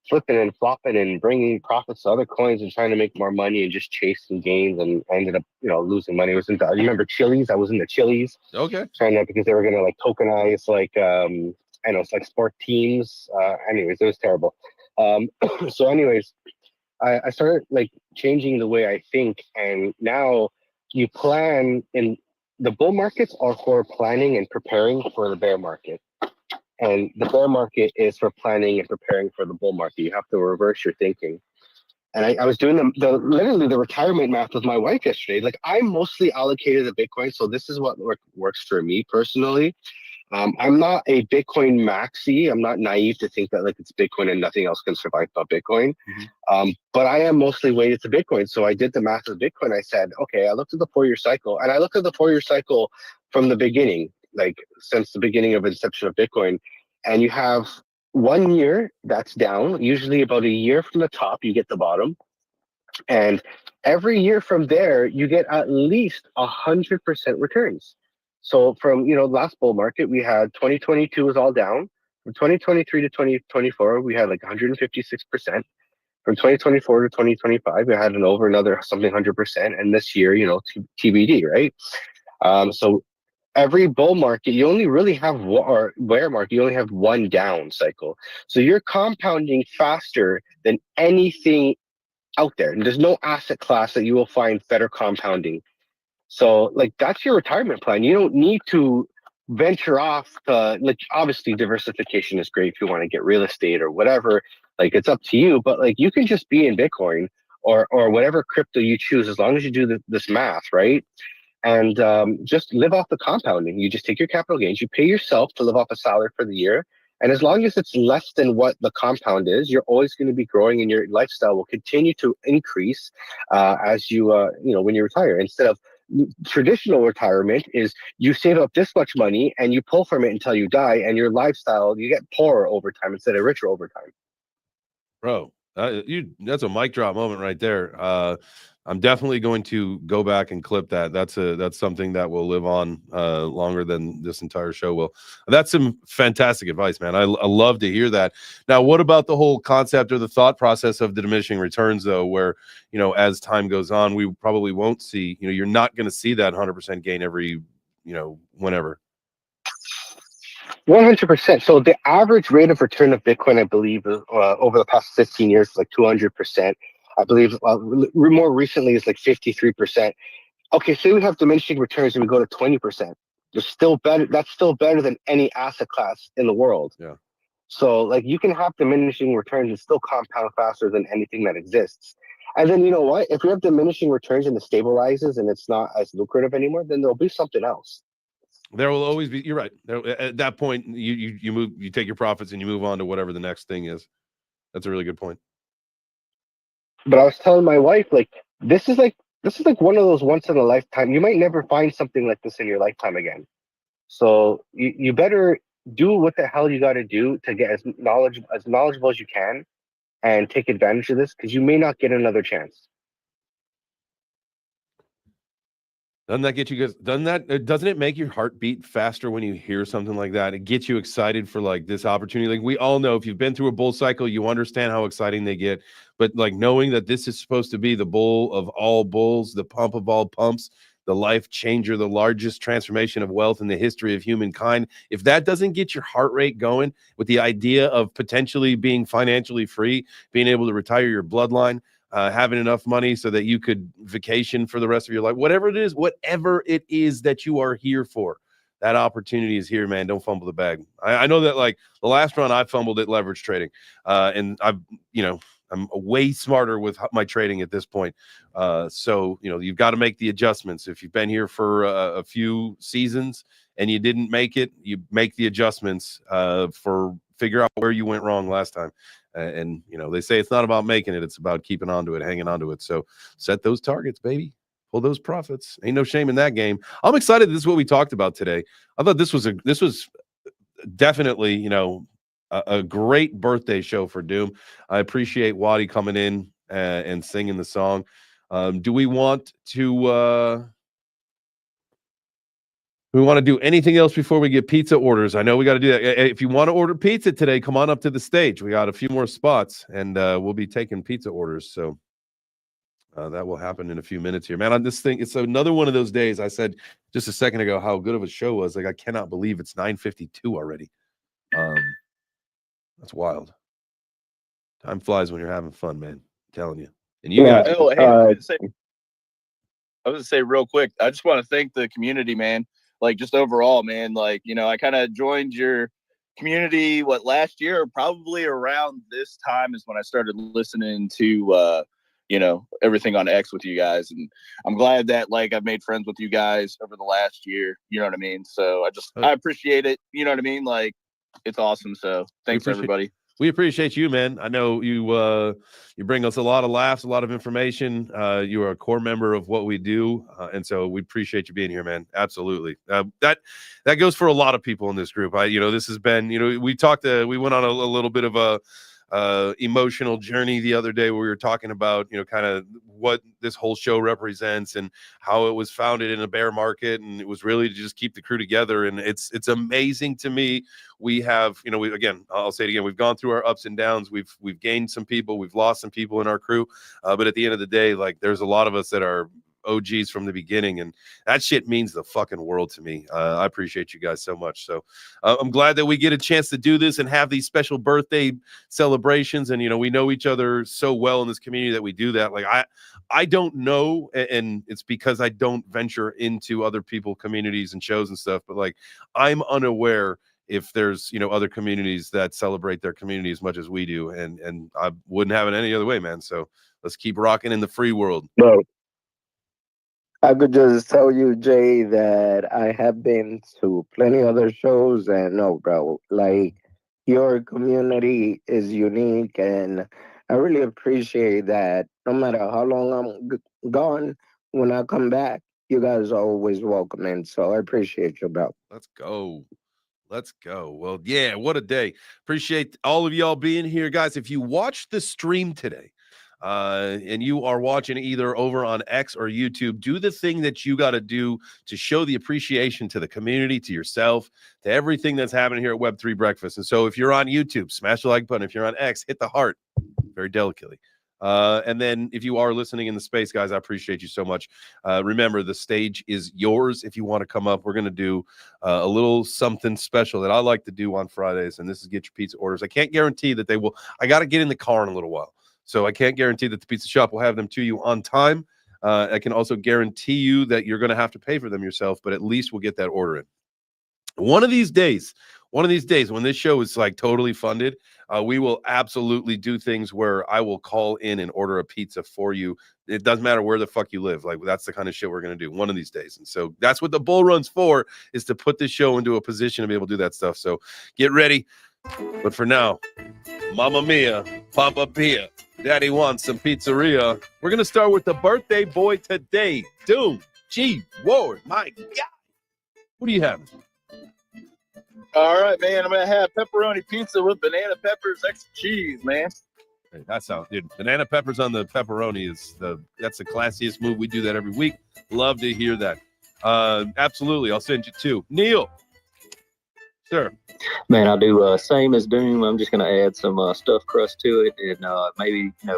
Speaker 4: flipping and flopping and bringing profits to other coins and trying to make more money and just chasing gains, and I ended up losing money. You remember Chili's? I was in the Chili's.
Speaker 1: Okay.
Speaker 4: Trying to, because they were gonna like tokenize I know it's like sport teams. Anyways, it was terrible. So anyways, I started like changing the way I think, and now you plan in the bull markets are for planning and preparing for the bear market. And the bear market is for planning and preparing for the bull market. You have to reverse your thinking. And I was doing literally the retirement math with my wife yesterday. Like, I'm mostly allocated to Bitcoin, so this is what works for me personally. I'm not a Bitcoin maxi. I'm not naive to think that like it's Bitcoin and nothing else can survive but Bitcoin. But I am mostly weighted to Bitcoin. So I did the math of Bitcoin. I said, okay, I looked at the 4-year cycle, and I looked at the 4-year cycle from the beginning, like since the beginning of inception of Bitcoin. And you have 1 year that's down, usually about a year from the top, you get the bottom. And every year from there, you get at least 100% returns. So from last bull market, we had 2022 was all down. From 2023 to 2024, we had like 156%. From 2024 to 2025, we had another something 100%. And this year, TBD, right? So every bull market, you only really have or bear market, you only have one down cycle. So you're compounding faster than anything out there. And there's no asset class that you will find better compounding. So like that's your retirement plan. You don't need to venture off like, obviously diversification is great if you want to get real estate or whatever. Like, it's up to you, but like you can just be in Bitcoin or whatever crypto you choose, as long as you do this math, right? And just live off the compounding. You just take your capital gains, you pay yourself to live off a salary for the year. And as long as it's less than what the compound is, you're always going to be growing, and your lifestyle will continue to increase as you, when you retire. Instead of traditional retirement is you save up this much money and you pull from it until you die, and your lifestyle, you get poorer over time instead of richer over time.
Speaker 1: Bro, that's a mic drop moment right there. I'm definitely going to go back and clip that. That's something that will live on longer than this entire show will. That's some fantastic advice, man. I love to hear that. Now, what about the whole concept or the thought process of the diminishing returns, though, where as time goes on, we probably won't see. You're not going to see that 100% gain every whenever.
Speaker 4: 100%. So the average rate of return of Bitcoin, I believe, over the past 15 years is like 200%. I believe more recently is like 53%. Okay, say we have diminishing returns and we go to 20%. There's still better. That's still better than any asset class in the world.
Speaker 1: Yeah.
Speaker 4: So like you can have diminishing returns and still compound faster than anything that exists. And then you know what? If you have diminishing returns and it stabilizes and it's not as lucrative anymore, then there'll be something else.
Speaker 1: There will always be. You're right. At that point, you move. You take your profits and you move on to whatever the next thing is. That's a really good point.
Speaker 4: But I was telling my wife, like, this is like one of those once in a lifetime. You might never find something like this in your lifetime again. So you better do what the hell you got to do to get as knowledgeable as you can, and take advantage of this, because you may not get another chance.
Speaker 1: Doesn't that get you guys? Doesn't it make your heart beat faster when you hear something like that? It gets you excited for like this opportunity. Like we all know, if you've been through a bull cycle, you understand how exciting they get. But like knowing that this is supposed to be the bull of all bulls, the pump of all pumps, the life changer, the largest transformation of wealth in the history of humankind. If that doesn't get your heart rate going with the idea of potentially being financially free, being able to retire your bloodline, having enough money so that you could vacation for the rest of your life, whatever it is that you are here for, that opportunity is here, man. Don't fumble the bag. I know that like the last run I fumbled at leverage trading, and I'm way smarter with my trading at this point. So, you've got to make the adjustments. If you've been here for a few seasons and you didn't make it, you make the adjustments figure out where you went wrong last time. And they say it's not about making it, it's about keeping on to it, hanging on to it. So set those targets, baby. Pull those profits. Ain't no shame in that game. I'm excited. This is what we talked about today. I thought this was definitely, a great birthday show for Doom. I appreciate Waddy coming in and singing the song. Do we want to do anything else before we get pizza orders? I know we got to do that. If you want to order pizza today, come on up to the stage. We got a few more spots, and we'll be taking pizza orders. So that will happen in a few minutes here, man. On this thing, it's another one of those days. I said just a second ago how good of a show was. Like, I cannot believe it's 9:52 already. That's wild. Time flies when you're having fun, man. I'm telling you. And you guys.
Speaker 6: Oh, hey, I was gonna say real quick. I just want to thank the community, man. Like, just overall, man. Like, I kind of joined your community last year, probably around this time is when I started listening to everything on X with you guys, and I'm glad that like I've made friends with you guys over the last year. You know what I mean? So I appreciate it. You know what I mean? Like, it's awesome. So thanks, everybody.
Speaker 1: We appreciate you, man. I know you bring us a lot of laughs, a lot of information. You are a core member of what we do, and so we appreciate you being here, man. Absolutely. That goes for a lot of people in this group. This has been, we went on a little bit of a emotional journey the other day where we were talking about, kind of what this whole show represents and how it was founded in a bear market, and it was really to just keep the crew together. And it's amazing to me. We have, I'll say it again, we've gone through our ups and downs. We've gained some people, we've lost some people in our crew, but at the end of the day, like, there's a lot of us that are OGs from the beginning, and that shit means the fucking world to me. I appreciate you guys so much. So I'm glad that we get a chance to do this and have these special birthday celebrations. And we know each other so well in this community that we do that. Like, I don't know, and it's because I don't venture into other people communities and shows and stuff, but like, I'm unaware if there's other communities that celebrate their community as much as we do, and I wouldn't have it any other way, man. So let's keep rocking in the free world.
Speaker 8: No. I could just tell you, Jay, that I have been to plenty other shows, and no, bro, like, your community is unique, and I really appreciate that. No matter how long I'm gone, when I come back, you guys are always welcoming. So I appreciate you, bro.
Speaker 1: Let's go. Well, yeah, what a day. Appreciate all of y'all being here, guys. If you watched the stream today, and you are watching either over on X or YouTube, do the thing that you got to do to show the appreciation to the community, to yourself, to everything that's happening here at Web3 Breakfast. And so if you're on YouTube, smash the like button. If you're on X, hit the heart very delicately. And then if you are listening in the space, guys, I appreciate you so much. Remember, the stage is yours. If you want to come up, we're going to do a little something special that I like to do on Fridays, and this is get your pizza orders. I can't guarantee that they will. I got to get in the car in a little while, so I can't guarantee that the pizza shop will have them to you on time. I can also guarantee you that you're going to have to pay for them yourself, but at least we'll get that order in. One of these days, when this show is like totally funded, we will absolutely do things where I will call in and order a pizza for you. It doesn't matter where the fuck you live. Like, that's the kind of shit we're going to do one of these days. And so that's what the bull run's for, is to put this show into a position to be able to do that stuff. So get ready. But for now, Mama Mia, Papa Pia, Daddy wants some pizzeria. We're going to start with the birthday boy today. Doom, G, Ward, my God. What are you having?
Speaker 6: All right, man. I'm gonna have pepperoni pizza with banana peppers, extra cheese, man.
Speaker 1: Hey, that sounds, dude. Banana peppers on the pepperoni that's the classiest move. We do that every week. Love to hear that. Absolutely. I'll send you 2. Neil. Sir.
Speaker 9: Man, I do same as Doom. I'm just gonna add some stuffed crust to it, and maybe a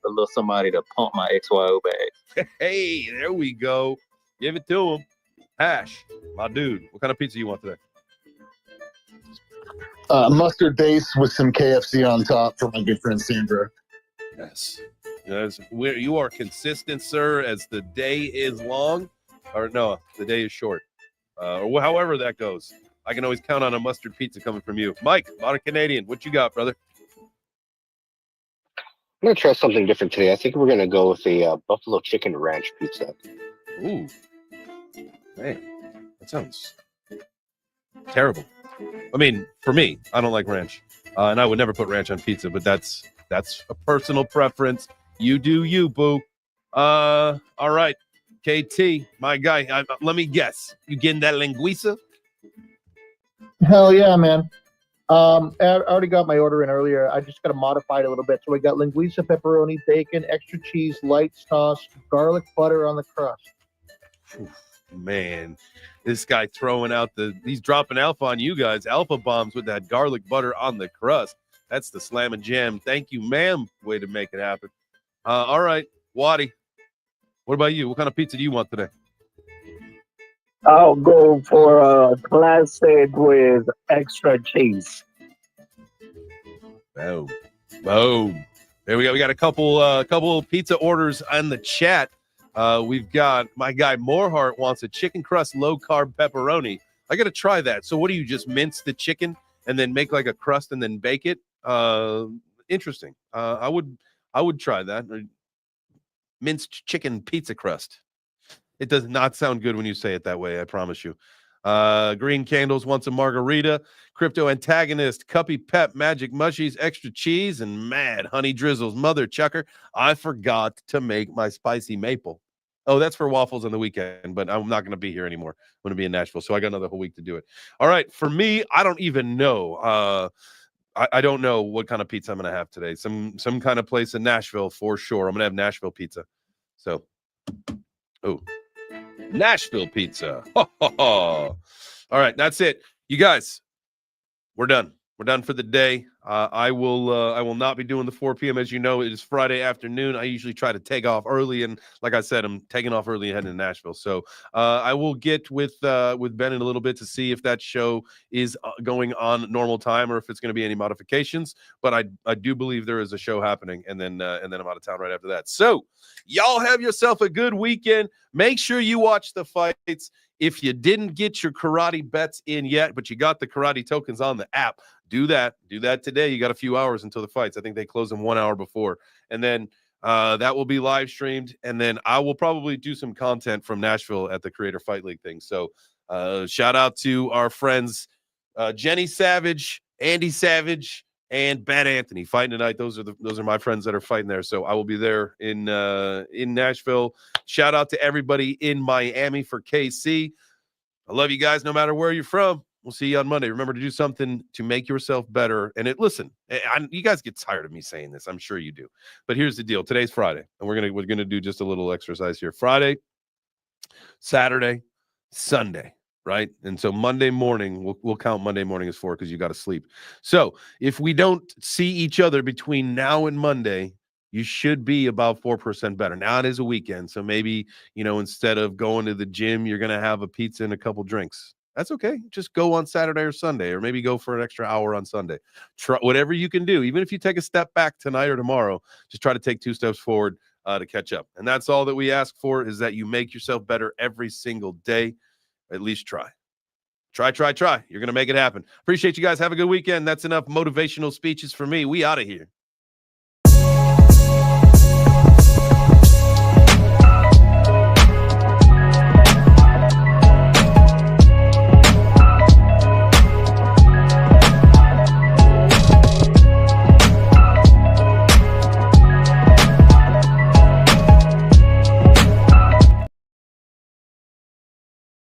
Speaker 9: little somebody to pump my XYO bag.
Speaker 1: Hey, there we go. Give it to him. Hash, my dude. What kind of pizza you want today?
Speaker 7: Mustard base with some KFC on top for my good friend Sandra.
Speaker 1: Yes. Where you are consistent, sir, as the day is long, or no, the day is short, or however that goes. I can always count on a mustard pizza coming from you. Mike, Modern Canadian, what you got, brother?
Speaker 4: I'm gonna try something different today. I think we're gonna go with a buffalo chicken ranch pizza.
Speaker 1: Ooh, man, that sounds terrible. I mean, for me, I don't like ranch, and I would never put ranch on pizza. But that's a personal preference. You do you, boo. All right, KT, my guy. Let me guess. You getting that linguiça?
Speaker 3: Hell yeah, man. I already got my order in earlier. I just got to modify it a little bit. So we got linguiça, pepperoni, bacon, extra cheese, light sauce, garlic butter on the crust.
Speaker 1: Man, this guy throwing out he's dropping alpha on you guys. Alpha bombs with that garlic butter on the crust. That's the slam and jam. Thank you, ma'am. Way to make it happen. All right, Waddy. What about you? What kind of pizza do you want today?
Speaker 8: I'll go for a classic with extra cheese.
Speaker 1: Boom. Boom. There we go. We got a couple pizza orders on the chat. We've got my guy Morehart wants a chicken crust low carb pepperoni. I got to try that. So what do you just mince the chicken and then make like a crust and then bake it? Interesting. I would try that. Minced chicken pizza crust. It does not sound good when you say it that way, I promise you. Green Candles wants a margarita. Crypto Antagonist, Cuppy Pep, Magic Mushies, extra cheese, and Mad Honey Drizzles. Mother Chucker, I forgot to make my spicy maple. Oh, that's for waffles on the weekend, but I'm not going to be here anymore. I'm going to be in Nashville, so I got another whole week to do it. All right, for me, I don't even know. I don't know what kind of pizza I'm going to have today. Some kind of place in Nashville for sure. I'm going to have Nashville pizza. So, Nashville pizza. All right, that's it. You guys, we're done. We're done for the day. I will not be doing the 4 p.m. As you know, it is Friday afternoon. I usually try to take off early, and like I said, I'm taking off early and heading to Nashville. So I will get with Ben in a little bit to see if that show is going on normal time or if it's going to be any modifications. But I do believe there is a show happening, and then I'm out of town right after that. So y'all have yourself a good weekend. Make sure you watch the fights. If you didn't get your karate bets in yet, but you got the karate tokens on the app, do that. Do that today. You got a few hours until the fights. I think they close them 1 hour before. And then that will be live streamed. And then I will probably do some content from Nashville at the Creator Fight League thing. So shout out to our friends Jenny Savage, Andy Savage, and Bad Anthony fighting tonight. Those are my friends that are fighting there. So I will be there in Nashville. Shout out to everybody in Miami for KC. I love you guys no matter where you're from. We'll see you on Monday. Remember to do something to make yourself better. And listen, you guys get tired of me saying this. I'm sure you do. But here's the deal. Today's Friday, and we're gonna do just a little exercise here. Friday, Saturday, Sunday. Right. And so Monday morning, we'll count Monday morning as 4 because you got to sleep. So if we don't see each other between now and Monday, you should be about 4% better. Now it is a weekend. So maybe, instead of going to the gym, you're going to have a pizza and a couple drinks. That's okay. Just go on Saturday or Sunday, or maybe go for an extra hour on Sunday. Try whatever you can do. Even if you take a step back tonight or tomorrow, just try to take 2 steps forward to catch up. And that's all that we ask for, is that you make yourself better every single day. At least try. You're going to make it happen. Appreciate you guys. Have a good weekend. That's enough motivational speeches for me. We out of here.